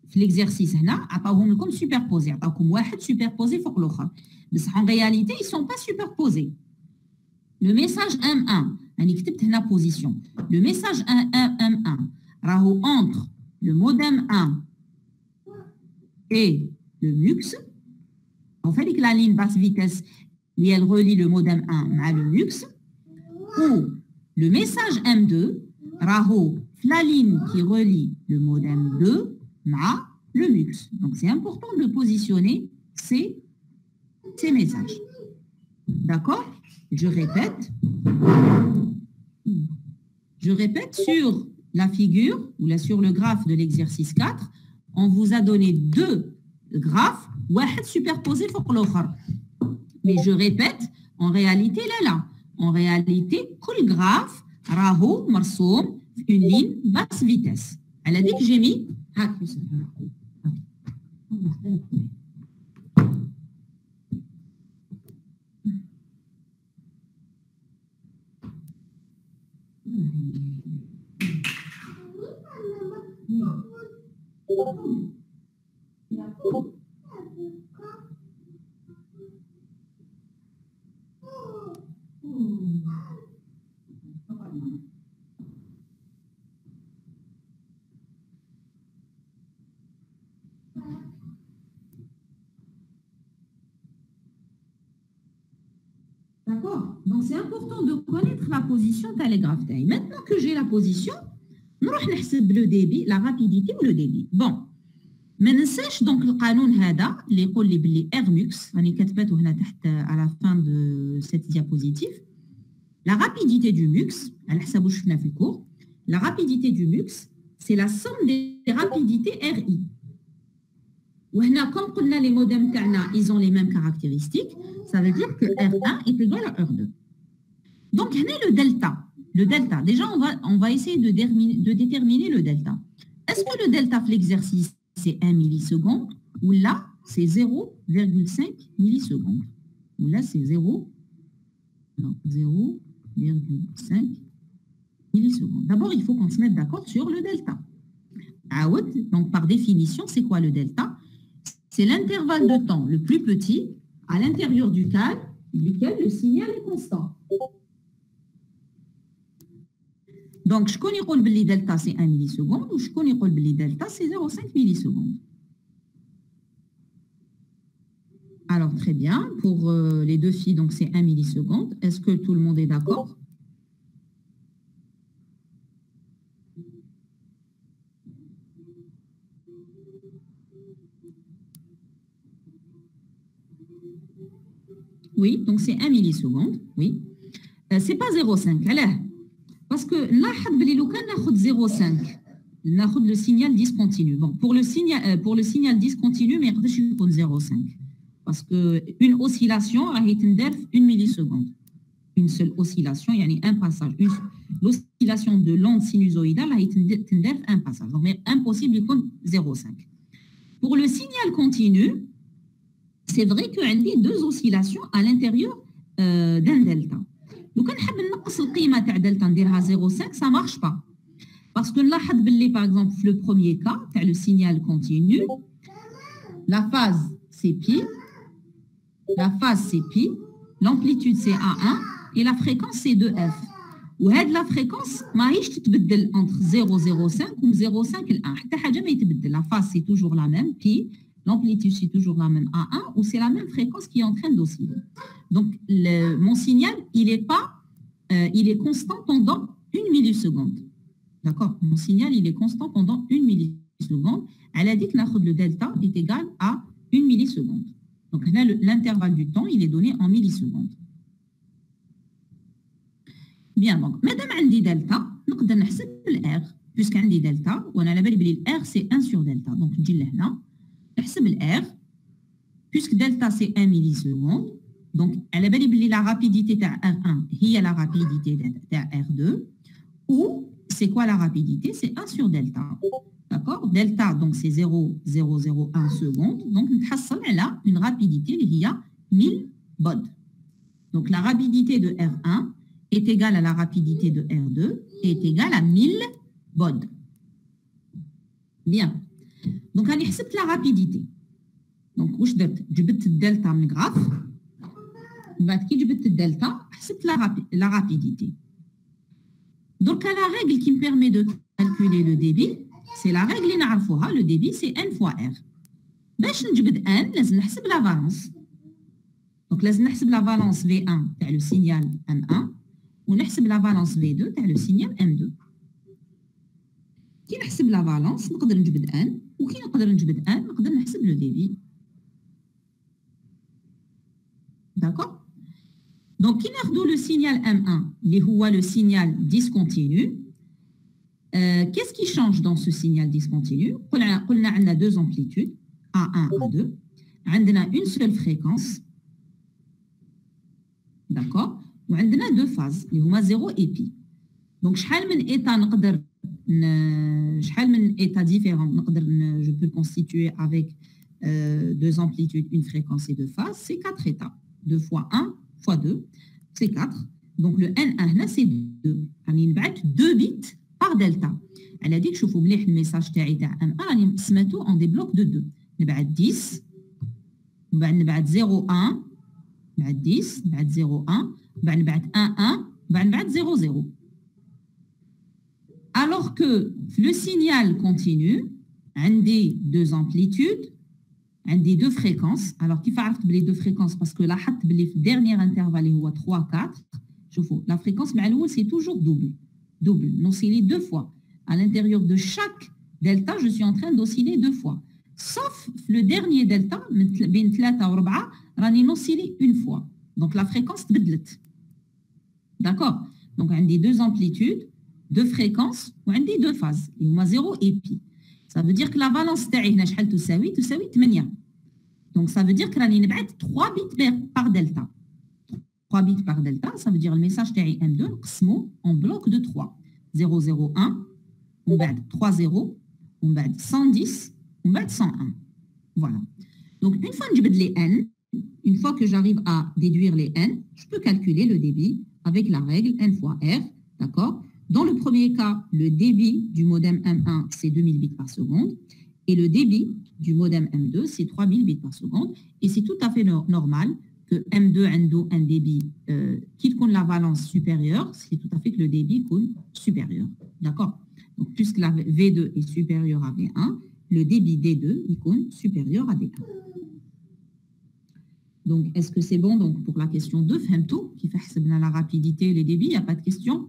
في l'exercice هنا عطاوهم لكم superposés. عطاوكم واحد superposé فوق الآخر. Mais en réalité, ils ne sont pas superposés. Le message M1, يعني كتبت هنا position. Le message M1 راهو entre le modem 1 et le MUX, on fait que la ligne basse vitesse où elle relie le modem 1 à le MUX, ou le message M2, raho, la ligne qui relie le modem 2 à le MUX. Donc, c'est important de positionner ces messages. D'accord? Je répète, sur la figure, ou là sur le graphe de l'exercice 4, on vous a donné deux graphes, واحد superposé sur l'autre. Mais je répète, en réalité, là. En réalité, tout le graphe, راهو مرسوم une ligne basse vitesse. Elle a dit que j'ai mis... D'accord? Donc, c'est important de connaître la position télégraphe. Maintenant que j'ai la position, nous allons le débit, la rapidité ou le débit. Bon. ما ننساش donc القانون هذا اللي يقول لي باللي Rmux راني كاتبته هنا تحت à la fin de cette diapositive. La rapidité du MUX, على حسب واش شفنا في الكور, la rapidité du MUX, c'est la somme des rapidités RI. وهنا comme قلنا les modems تاعنا ils ont les mêmes caractéristiques, ça veut dire que R1 est égal à R2. Donc هنا le delta, déjà on va essayer de déterminer le delta. Est-ce que le delta في l'exercice c'est 1 milliseconde, ou là, c'est 0,5 millisecondes. Ou là, c'est 0,5 millisecondes. D'abord, il faut qu'on se mette d'accord sur le delta. Donc, par définition, c'est quoi le delta? C'est l'intervalle de temps le plus petit à l'intérieur duquel le signal est constant. Donc, je connais que le delta, c'est 1 milliseconde, ou je connais que le delta, c'est 0,5 millisecondes. Alors, très bien. Pour les deux filles, donc c'est 1 milliseconde. Est-ce que tout le monde est d'accord? Oui, donc c'est 1 milliseconde, oui. C'est pas 0,5, allez. Parce que là, on a 0,5. On a le signal discontinu. Bon, pour le signal discontinu, mais je suis 0,5. Parce qu'une oscillation a été 1 milliseconde. Une seule oscillation, il y a un passage. L'oscillation de l'onde sinusoïdale a été un passage. Donc, mais impossible de 0,5. Pour le signal continu, c'est vrai qu'il y a deux oscillations à l'intérieur d'un delta. Donc, si on veut la delta 0,5, ça ne marche pas. Parce que là, par exemple, le premier cas, le signal continu, la phase c'est pi, l'amplitude c'est A1 et la fréquence c'est 2F. Ou la fréquence, entre 0,05 ou 0,5 la phase c'est toujours la même, pi, l'amplitude c'est toujours la même A1 ou c'est la même fréquence qui est en train d'osciller. Donc, mon signal, il est constant pendant 1 milliseconde. D'accord? Mon signal, il est constant pendant 1 milliseconde. Elle a dit que le delta est égal à 1 milliseconde. Donc, là, l'intervalle du temps, il est donné en millisecondes. Bien, donc, madame on dit delta, nous pouvons calculer R, puisqu'on dit delta, on a la valeur R, c'est 1 sur delta. Donc, je dis là, on calcule R, puisque delta, c'est 1 milliseconde. Donc, la rapidité de R1, c'est la rapidité de R2, ou c'est quoi la rapidité? C'est 1 sur delta. D'accord? Delta, donc c'est 0,001 secondes. Donc, on a une rapidité qui est 1000 bod. Donc, la rapidité de R1 est égale à la rapidité de R2 et est égale à 1000 bod. Bien. Donc, on a la rapidité. Donc, je vais le delta dans le graphe. بعد كي جبت الدلتا حسبت la rapidité. Donc la règle qui me permet de calculer le débit, c'est la règle اللي نعرفوها, le débit c'est n fois r. باش نجبد n لازم نحسب la valence. Donc, لازم نحسب la valence V1 تاع le signal M1 ونحسب la valence V2 تاع le signal M2. كي نحسب la valence نقدر نجبد N وكي نقدر نجبد N نقدر نحسب le débit. D'accord? Donc, qui nous donne le signal M1, qui est le signal discontinu. Qu'est-ce qui change dans ce signal discontinu? On a deux amplitudes, A1, A2. On a une seule fréquence. D'accord? On a deux phases, qui sont 0 et pi. Donc, états différents, je peux constituer avec deux amplitudes, une fréquence et deux phases. C'est 4 états. 2 fois 1 fois 2, c'est 4. Donc, le N1, c'est 2. On a 2 bits par delta. Elle a dit que je vous le message M1, se met en des blocs de 2. On a 10, on a 0, 1, on a 10, on a 0, 1, on a 1, 1, on a 0, 0. Alors que le signal continue, on a deux amplitudes, عندي deux fréquences. Alors كيف عرفت بلي deux fréquences parce que لاحظت بلي في dernier intervalle اللي هو 3 4 شوفوا la fréquence مع الاول c'est toujours double n'osciller deux fois à l'intérieur de chaque delta je suis en train d'osciller deux fois sauf le dernier delta بين 3 و 4 راني نوسيلي une fois donc la fréquence تبدلت. D'accord? Donc عندي deux amplitudes deux fréquences وعندي deux phases اللي هما 0 et pi. Ça veut dire que la valence تاعي هنا شحال تساوي 8. Donc ça veut dire que راني نبعث 3 bits par delta. 3 bits par delta, ça veut dire le message تاعي M2 نقسمو en bloc de 3. 0 0 1 ومن بعد 3 0 ومن بعد 110 ومن بعد 101. Voilà. Donc une fois نجبد les n, une fois que j'arrive à déduire les n, je peux calculer le débit avec la règle n fois r, d'accord? Dans le premier cas, le débit du modem M1, c'est 2000 bits par seconde. Et le débit du modem M2, c'est 3000 bits par seconde. Et c'est tout à fait normal que M2 ait un débit qui compte la valence supérieure, c'est tout à fait que le débit compte supérieur. D'accord? Donc, puisque la V2 est supérieure à V1, le débit D2, il compte supérieur à D1. Donc, est-ce que c'est bon donc, pour la question 2, Femto, qui fait la rapidité et les débits, il n'y a pas de question?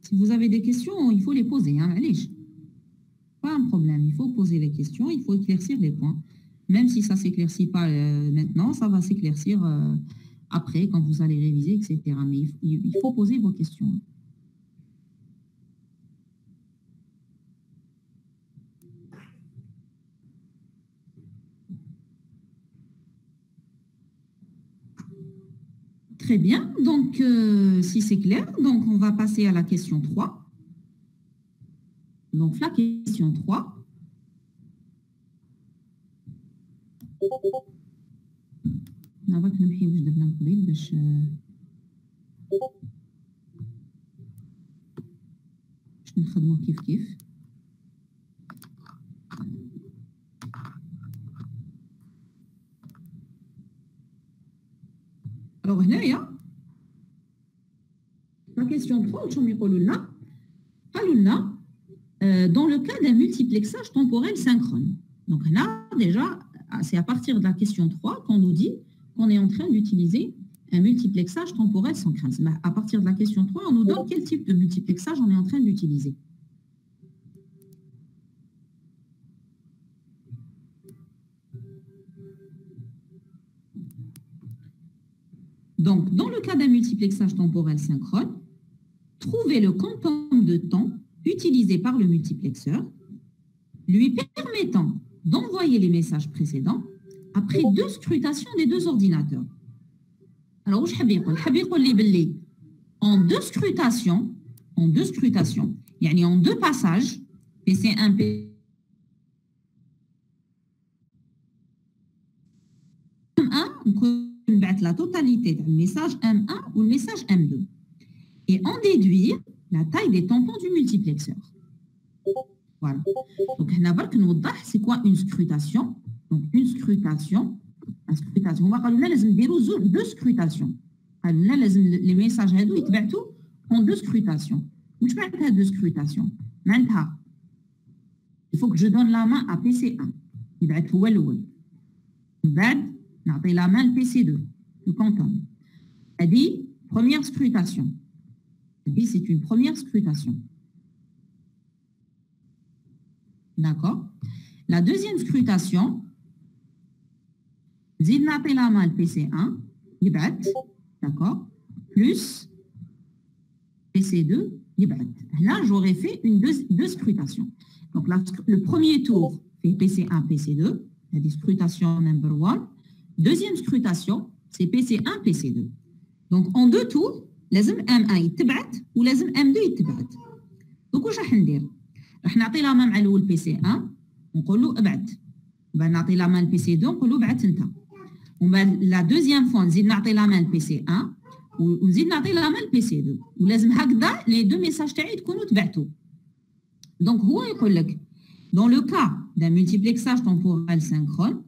Si vous avez des questions, il faut les poser. Hein, allez, pas un problème, il faut poser les questions, il faut éclaircir les points. Même si ça ne s'éclaircit pas maintenant, ça va s'éclaircir après, quand vous allez réviser, etc. Mais il faut poser vos questions. Très bien, donc si c'est clair, donc on va passer à la question 3. Donc la question 3. نبغاك نمحي واش درنا من قبيل باش نخدمو كيف. Alors, la question 3, dans le cas d'un multiplexage temporel synchrone. Donc là, déjà, c'est à partir de la question 3 qu'on nous dit qu'on est en train d'utiliser un multiplexage temporel synchrone. À partir de la question 3, on nous donne quel type de multiplexage on est en train d'utiliser. Donc, dans le cas d'un multiplexage temporel synchrone, trouvez le quantum de temps utilisé par le multiplexeur, lui permettant d'envoyer les messages précédents après deux scrutations des deux ordinateurs. Alors, en deux scrutations, en deux passages, PC1, P1, la totalité du message M1 ou le message M2 et en déduire la taille des tampons du multiplexeur. Voilà. Donc, c'est quoi une scrutation? Donc, une scrutation, on va deux scrutations. Les messages en deux scrutations. Deux scrutations. Maintenant, il faut que je donne la main à PC1. يبعث هو الاول من بعد نعطي لا مان بي سي 2 le quantum. هذه première scrutation. C'est une première scrutation. D'accord. La deuxième scrutation, زيد نعطي لا مان PC1 يبعث d'accord plus PC2 يبعث. Là j'aurais fait deux scrutations. Donc le premier tour fait PC1 PC2, la scrutation number 1. Deuxième scrutation c'est PC1 PC2. Donc en deux tours لازم M1 يتبعت ولازم M2 يتبعت. Donc واش راح ندير؟ راح نعطي لا مان مع الاول PC1 ونقول له ابعت. ومن بعد نعطي لا مان PC2 ونقول له ابعت انت. ومن بعد لا دوزيام فوا نزيد نعطي لا مان PC1 ونزيد نعطي لا مان PC2 ولازم هكذا لي دو ميساج تاعي تكونوا تبعتوا. دونك هو يقول لك dans le cas d'un multiplexage temporel synchrone,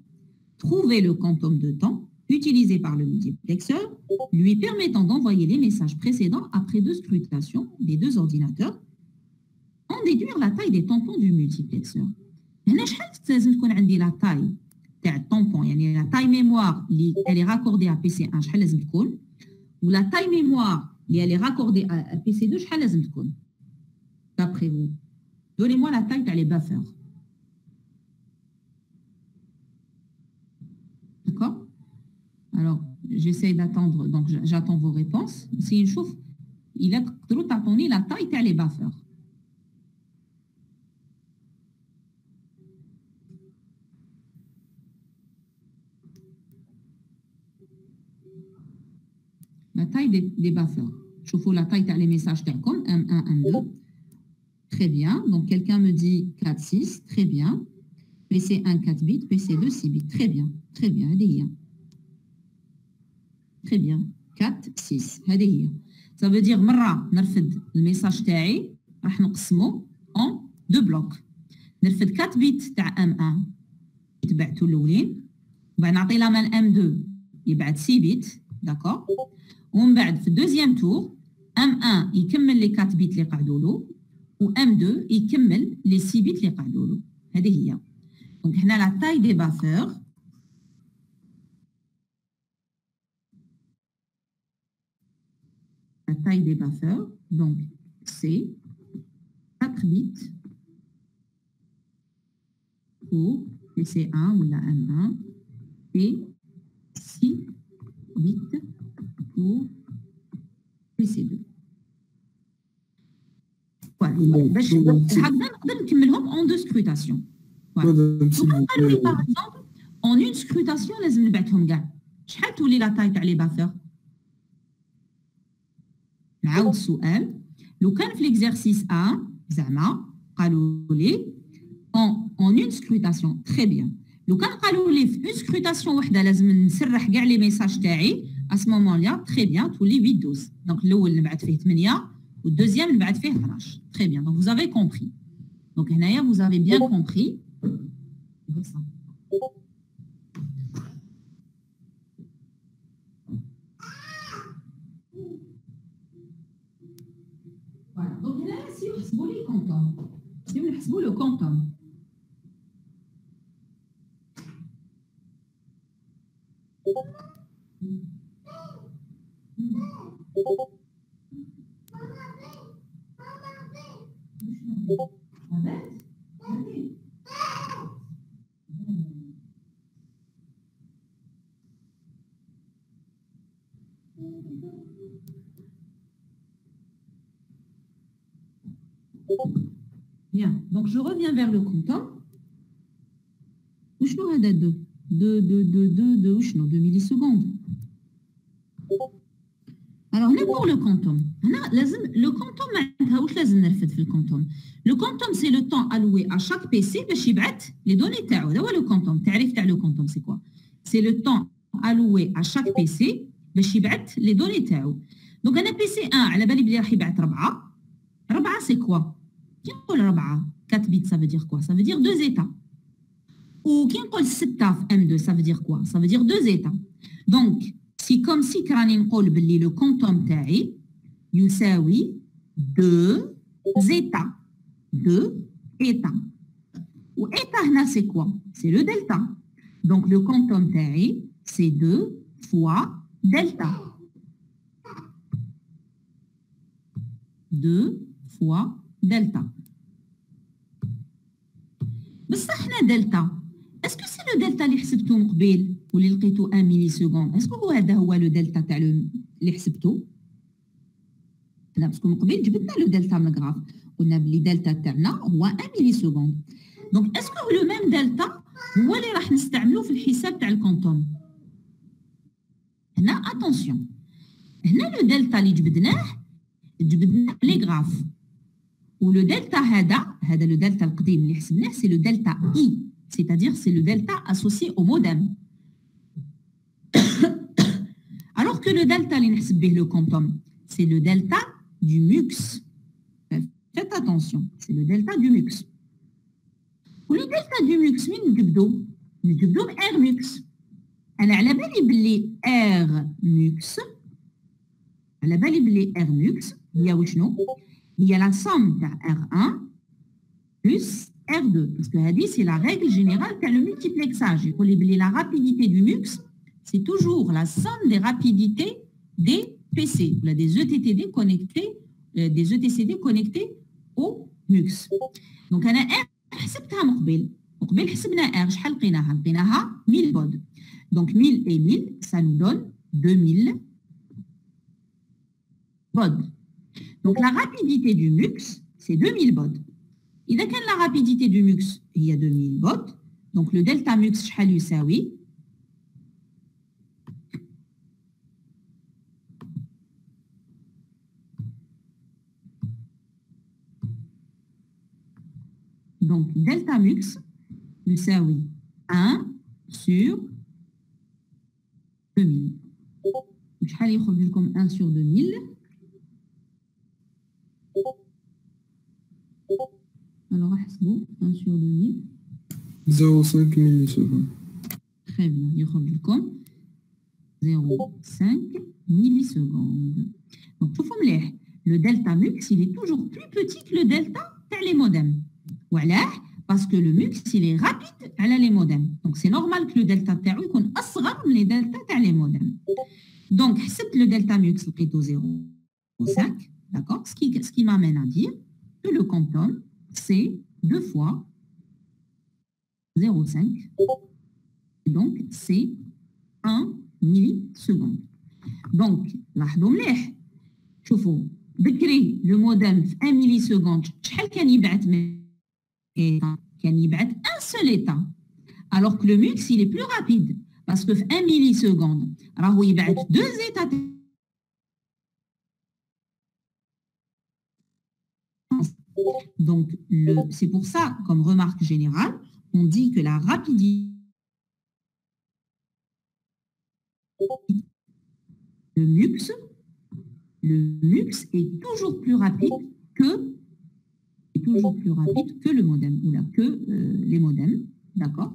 trouver le quantum de temps utilisé par le multiplexeur, lui permettant d'envoyer les messages précédents après deux scrutations des deux ordinateurs, en déduire la taille des tampons du multiplexeur. هنا شحال لازم تكون عندي لا taille تاع الطامبون يعني la taille mémoire اللي elle est raccordée à PC1 شحال لازم تكون و la taille mémoire اللي elle est raccordée à PC2 شحال لازم تكون d'après vous. Donnez-moi la taille تاع les buffers. D'accord? Alors, j'essaie d'attendre, donc j'attends vos réponses. Si نشوف إلا تقدروا تعطوني la taille تاع les buffers. La taille des buffers. شوفوا la taille تاع les messages تاعكم M1, M2. Très bien. Donc, quelqu'un me dit 4, 6. Très bien. PC1, 4 bits. PC2, 6 bits. Très bien. Très bien. Très bien. 4, 6. Ça veut dire مرة نرفد الميساج تاعي راح نقسمه en deux blocs. نرفد 4 bits تاع M1 يتبعتوا الأولين. وبعد نعطي لا مان M2 يبعت 6 bits. D'accord. ومن بعد في الدوزيام تور M1 يكمل لي 4 bits اللي قعدوا له و M2 يكمل لي 6 bits اللي قعدوا له. هذه هي. Donc هنا la taille des buffers. La taille des buffers, donc c'est 4 bits pour PC1 ou la M1 et 6 bits pour PC2. Voilà. باش هكذا نقدر نكملهم en deux scrutations. Voilà. Donc, par exemple, en une scrutation لازم نبعثهم كاع. شحال تولي لا taille تاع لي بافر؟ نعاود السؤال. لو كان في l'exercice A زعما قالوا لي en une scrutation très bien. لو كان قالوا لي في une scrutation وحده لازم نسرح كاع لي ميساج تاعي à ce moment-là très bien تولي 8 12. Donc الاول نبعث فيه 8 والدوزيام نبعث فيه 12. Très bien. Donc vous avez compris. Donc هنايا vous avez bien compris. Voilà. Donc là, si on حسبوا لي quantum, si on حسبوا le quantum. Bien, donc je reviens vers le quantum. وشنو هذا 2 وشنو 2 millisecondes. Alors هنا pour le quantum هنا لازم le quantum معناتها واش لازم نرفد في الكونتوم. Le quantum c'est le temps alloué à chaque PC باش يبعث les données تاعو. هذا هو le quantum. التعريف تاع le quantum c'est quoi? C'est le temps alloué à chaque PC باش يبعث les données تاعو. Donc انا PC1 على بالي بلي راح يبعث 4 c'est quoi? كي نقول 4 4 bits ça veut dire quoi? Ça veut dire 2 états. Ou كي نقول 6 في M2 ça veut dire quoi? Ça veut dire 2 états. Donc si comme si راني نقول باللي le quantum تاعي يساوي 2 états. 2 états. Ou état هنا c'est quoi? C'est le delta. Donc le quantum تاعي c'est 2 fois delta. 2 fois delta. بصح حنا دلتا اسكو سي لو دلتا اللي حسبتو من قبيل واللي لقيتو 1 ملي سكوند اسكو هو هذا هو لو دلتا تاع اللي حسبتو لا باسكو من قبيل جبدنا لو دلتا من الغراف قلنا بلي دلتا تاعنا هو 1 ملي سكوند دونك اسكو لو ميم دلتا هو اللي راح نستعملوه في الحساب تاع الكونتوم هنا اتونسيون هنا لو دلتا اللي جبدناه لي غراف ولو دلتا هذا لو دلتا القديم اللي حسبناه سي لو دلتا اي c'est-à-dire c'est le delta associé au modem. Alors que le delta اللي نحسب به le quantum c'est le delta du mux. Faites attention, c'est le delta du mux. ولو delta du mux من نجبدو R mux. أنا على بالي بلي R mux هي وشنو؟ هي la somme تاع R1 plus R2, parce que c'est la règle générale qui a le multiplexage. La rapidité du mux, c'est toujours la somme des rapidités des PC, des ETTD connectés, des ETCD connectés au mux. Donc, on a R, حسبتها مقبل حسبنا R, شحال لقيناها 1000 بود. Donc, 1000 et 1000, ça nous donne 2000 بود. Donc, la rapidité du mux, c'est 2000 بود. إذا كان la rapidité du mux هي 2000 بود donc le delta mux شحال يساوي donc delta mux يساوي 1 sur 2000 شحال يخرج لكم 1 sur 2000 Alors, 1 sur 2000. 0,5 millisecondes. Très bien. Il y a 0,5 millisecondes. Donc, le delta mux, il est toujours plus petit que le delta تاع les modems. Voilà, parce que le mux, il est rapide على les modems. Donc, c'est normal que le delta تاعو يكون أصغر من les delta تاع les modems. Donc, حسبت le delta mux لقيتو 0,5. D'accord? Ce qui m'amène à dire que le quantum, c'est 2 fois 0,5. Et donc, c'est 1 milliseconde. Donc, لاحظوا مليح شوفوا بكري لو مودم في 1 milliseconde شحال كان يبعث من كان يبعث un seul état. Alors que le mux, il est plus rapide. Parce que في 1 milliseconde راهو يبعث 2 états. Donc, c'est pour ça, comme remarque générale, on dit que la rapidité, le mux est toujours plus rapide que le modem, ou là, que les modems, d'accord?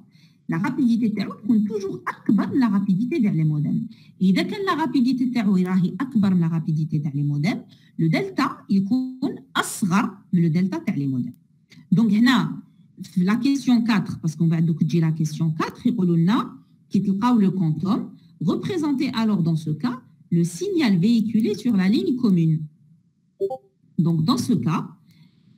La rapidité تاعو تكون toujours أكبر من la rapidité تاع les modems. Et إذا كان la rapidité تاعو راهي أكبر من la rapidité تاع les modems, le delta يكون أصغر من le delta تاع les modems. Donc هنا في la question 4 parce qu'on va donc dire la question 4 يقولوا لنا كي تلقاو le quantum, représentez alors dans ce cas le signal véhiculé sur la ligne commune. Donc dans ce cas,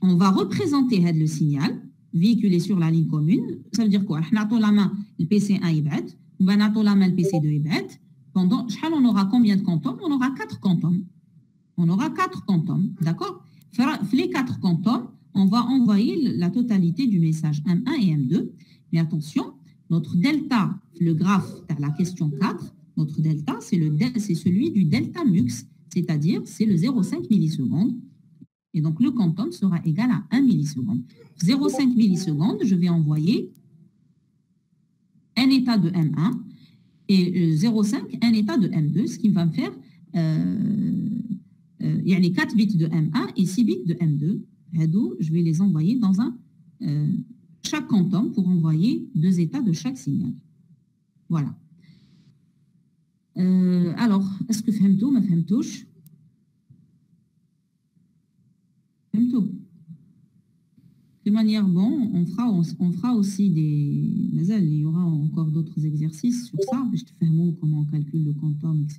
on va représenter le signal véhiculé sur la ligne commune. Ça veut dire quoi? On a la main le PC1 يبعث, on va mettre la main le PC2 يبعث. Pendant, on aura combien de quantums? On aura 4 quantums. On aura 4 quantums, d'accord? Les 4 quantums, on va envoyer la totalité du message M1 et M2. Mais attention, notre delta, le graphe de la question 4, notre delta, c'est celui du delta mux, c'est-à-dire c'est le 0,5 millisecondes. Et donc, le quantum sera égal à 1 milliseconde. 0,5 millisecondes, je vais envoyer un état de M1 et 0,5, un état de M2, ce qui va me faire il y a les 4 bits de M1 et 6 bits de M2. Je vais les envoyer dans chaque quantum pour envoyer 2 états de chaque signal. Voilà. Alors, est-ce que فهمتوا ما فهمتوش؟ فهمتوا؟ De manière, bon, on fera aussi des... Mais il y aura encore d'autres exercices sur ça. Je te fais mot comment on calcule le quantum, etc.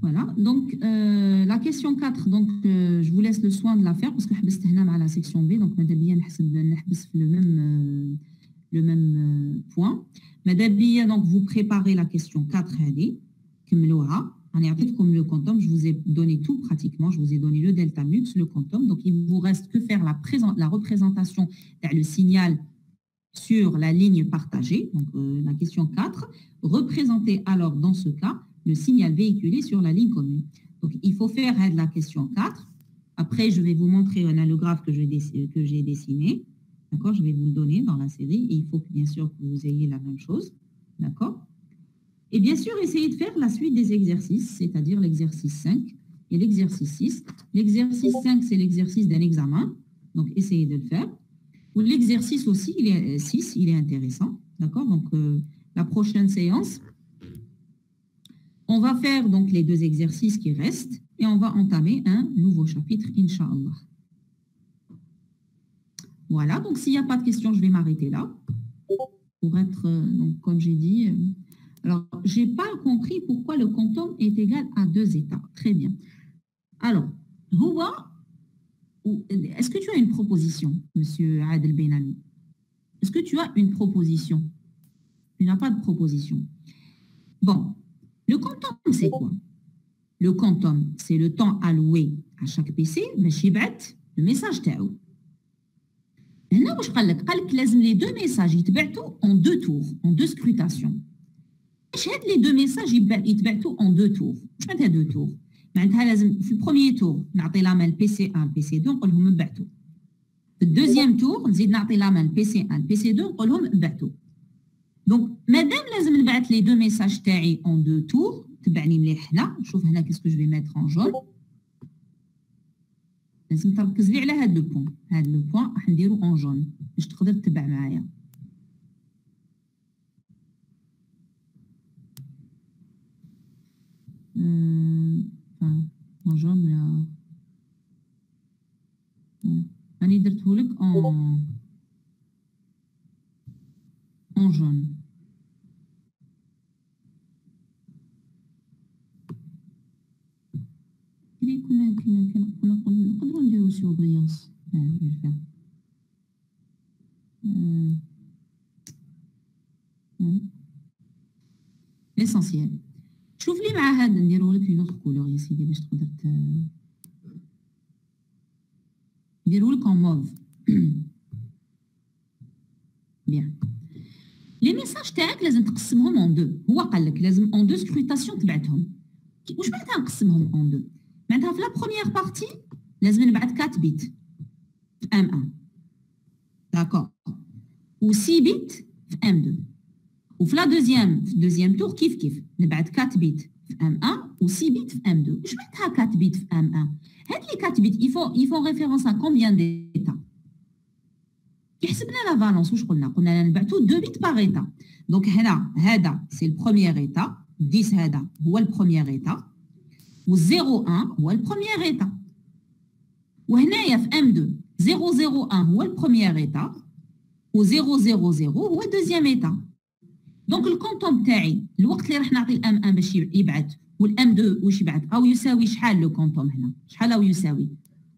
Voilà, donc la question 4, donc je vous laisse le soin de la faire parce que je vais à la section B, donc le même point. Donc vous préparez la question 4, comme le quantum, je vous ai donné tout pratiquement, je vous ai donné le delta mux, le quantum, donc il vous reste que faire la représentation, le signal sur la ligne partagée, donc la question 4, représenter alors dans ce cas le signal véhiculé sur la ligne commune. Donc, il faut faire la question 4. Après, je vais vous montrer un allographe que j'ai dessiné. D'accord? Je vais vous le donner dans la série. Et il faut bien sûr que vous ayez la même chose. D'accord? Et bien sûr, essayez de faire la suite des exercices, c'est-à-dire l'exercice 5 et l'exercice 6. L'exercice 5, c'est l'exercice d'un examen. Donc, essayez de le faire. Ou l'exercice aussi, 6, il est intéressant. D'accord? Donc, la prochaine séance, on va faire donc les 2 exercices qui restent et on va entamer un nouveau chapitre, Inch'Allah. Voilà, donc s'il n'y a pas de questions, je vais m'arrêter là. Pour être, donc, comme j'ai dit, alors, je n'ai pas compris pourquoi le quantum est égal à 2 états. Très bien. Alors, est-ce que tu as une proposition, monsieur Adel Benami? Est-ce que tu as une proposition? Tu n'as pas de proposition. Bon. Le quantum, c'est quoi? Le quantum, c'est le temps alloué à chaque PC, mais le message تاعو. هنا واش قال لك لازم les 2 messages يتبعتوا en 2 tours, en 2 scrutations. اش هاد les 2 messages يتبعتوا en 2 tours. واش معناتها 2 tours؟ معناتها لازم في البروميير تور نعطي لا مان PC 1 PC 2 نقول لهم ابعتوا. في الدوزيام تور نزيد نعطي لا مان PC 1 PC 2 نقول لهم ابعتوا. Donc, madame, لازم نبعث les 2 messages تاعي en 2 tours. تبعني مليح هنا. شوف هنا qu'est-ce que je vais mettre en jaune. لازم تركز لي على هذا لو بوين. هذا لو بوين راح نديرو en jaune باش تقدر تتبع معايا. en jaune ولا راني درته لك en jaune. نقدروا نديرو سوربريونس. ليسونسيال. شوف لي مع هذا نديرو لك لوطر كولور يا سيدي باش تقدر نديرو لك en mauve. Bien. Les messages تاعك لازم تقسمهم en 2. هو قال لك لازم en 2 scrutations تبعتهم. واش معناتها نقسمهم en 2؟ معناتها في لا بروميير بارتي لازم نبعث 4 بيت في M1. داكور. و 6 بيت في M2. وفي لا دوزيام تور كيف نبعث 4 بيت في M1 و 6 بيت في M2. واش معناتها 4 بيت في M1؟ هاد لي 4 بيت يفون ريفيرونس à combien d'états؟ حسبنا لا فالونس واش قلنا نبعثوا 2 بيت باغ ايتا. دونك هنا هذا سي البروميير ايتا، 10 هذا هو البروميير ايتا و 01 هو البروميير ايتا. وهنايا في M2 001 هو البروميير ايتا و 000 هو الدوزيام ايتا. دونك الكونتوم تاعي الوقت اللي راح نعطي الام 1 باش يبعث والام 2 واش يبعث او يساوي شحال لو كونتوم هنا؟ شحال او يساوي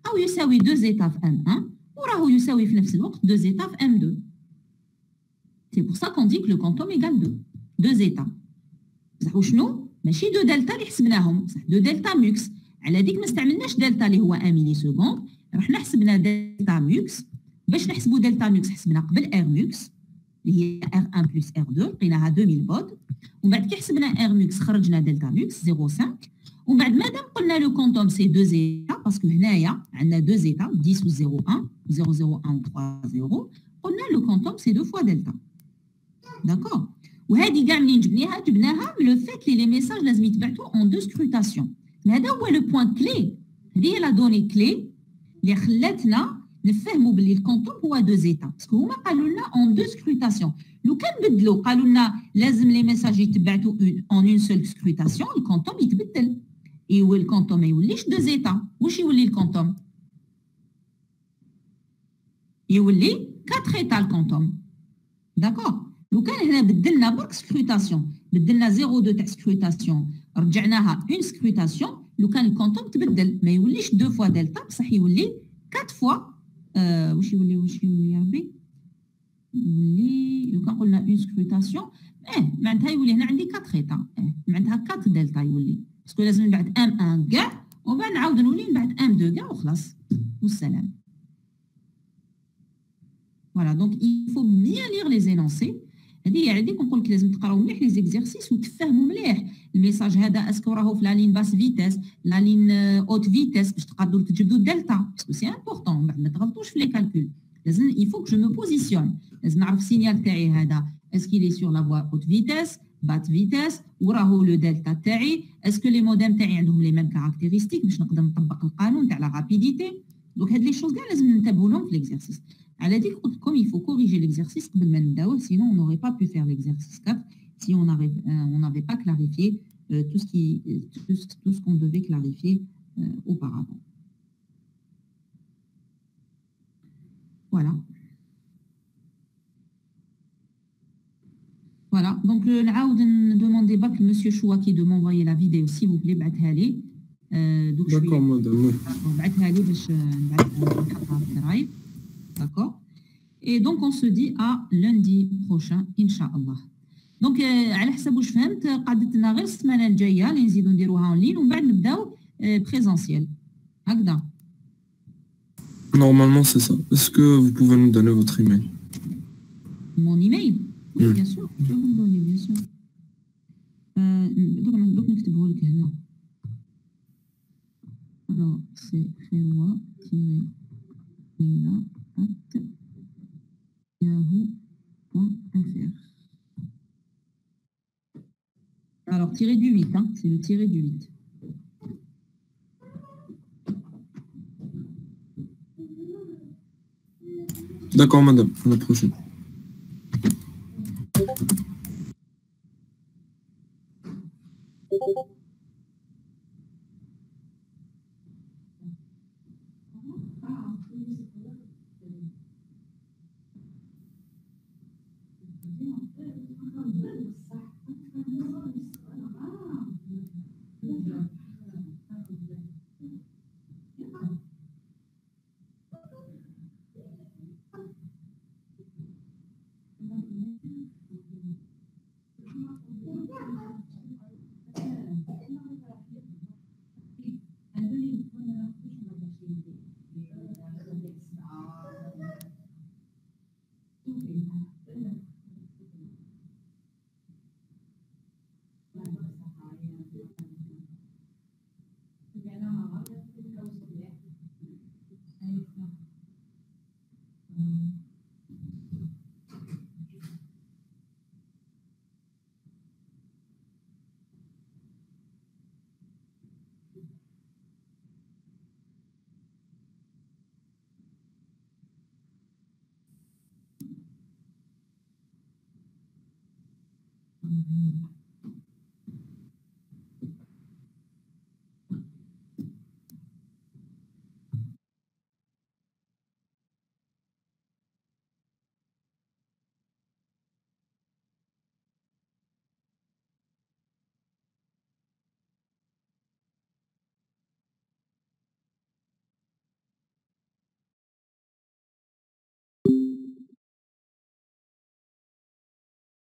2 زيتا في ام 1 وراهو يساوي في نفس الوقت 2 زيتا في ام 2. سي بور سا كون دي كو لو كونتوم ايغال 2 زيتا. بصح وشنو؟ ماشي 2 دلتا اللي حسبناهم، بصح 2 دلتا ميكس. على ديك ما استعملناش دلتا اللي هو 1 ملي سكوند، رحنا حسبنا دلتا ميكس. باش نحسبوا دلتا ميكس حسبنا قبل ار ميكس اللي هي R1 plus R2 لقيناها 2000 فولت. ومن بعد كي حسبنا ار ميكس خرجنا دلتا ميكس 0.5. ومن بعد مادام قلنا لو كونتوم سي 2 زيتا باسكو هنايا عندنا 2 زيتا 10 و 01 001 و 30 قلنا لو كونتوم سي 2 فوا دلتا. داكور. وهذه كاع منين جبناها لو فيت لي ميساج لازم يتبعثوا اون 2 سكروتاسيون. هذا هو لو بوين كلي، هذه هي لا دوني كلي اللي خلاتنا نفهموا باللي الكونتوم هو 2 زيتا باسكو هما قالوا لنا اون 2 سكروتاسيون. لو كان بدلوا قالوا لنا لازم لي ميساج يتبعتوا اون اون سول سكروتاسيون الكونتوم يتبدل ايوا الكونتوم ما يوليش دو زيتا واش يولي الكونتوم يولي 4 ايتا الكونتوم داكور لو كان هنا بدلنا برك سكروتاسيون بدلنا 0.2 تاع سكروتاسيون رجعناها اون سكروتاسيون لو كان الكونتوم تبدل ما يوليش 2 فوا دلتا بصح يولي 4 فوا واش يولي يا ربي يولي لو كان قلنا اون سكروتاسيون معناتها يولي هنا عندي 4 ايتا معناتها 4 دلتا يولي باسكو لازم نبعث ام 1 كاع ومن بعد نعاود نولي نبعث ام 2 كاع وخلاص والسلام. Voilà, donc il faut bien lire les énoncés. هذه يعني كنقول لك لازم تقراو مليح لي زيكزيرسيس وتفهموا مليح الميساج هذا اسكو راهو في لا لين باس فيتاس لا لين اوت فيتاس باش تقدروا تجبدوا الدلتا باسكو سي امبورطون ما تغلطوش في لي كالكول لازم يفوك جو مو بوزيسيون لازم نعرف السينيال تاعي هذا اسكو لي سور لا فوا اوت فيتاس بات فيتاس وراهو لو دلتا تاعي اسكو لي موديم تاعي عندهم لي ميم كاركتيرستيك باش نقدر نطبق القانون تاع لا رابيديتي دونك هاد لي شوز كاع لازم ننتبهوا لهم في ليكزيرسيس. على ديك قلت لكم il faut corriger l'exercice قبل ما نبداوه sinon on n'aurait pas pu faire l'exercice 4 si on n'avait pas clarifié tout ce qu'on devait clarifier auparavant. Voilà. Voilà, donc نعاود demander باك monsieur Chouaki de m'envoyer la vidéo s'il vous plaît بعثها لي. D'accord madame. بعثها لي باش نحطها في الدرايف. D'accord. Et donc on se dit à lundi prochain Inch'Allah. Donc على حسب واش فهمت قعدت لنا غير السمانه الجايه اللي نزيدو نديروها اون لين ومن بعد نبداو بريزونسيال هكذا. Normalement c'est ça. Est-ce que vous pouvez nous donner votre email? Mon email? Oui, bien sûr, je vais vous le donner, bien sûr. دوك نكتبه لك هنا. Alors c'est ferwa-leila@yahoo.fr. Alors, tiré du 8, hein, c'est le tiré du 8. D'accord madame, à la prochaine. Mm-hmm.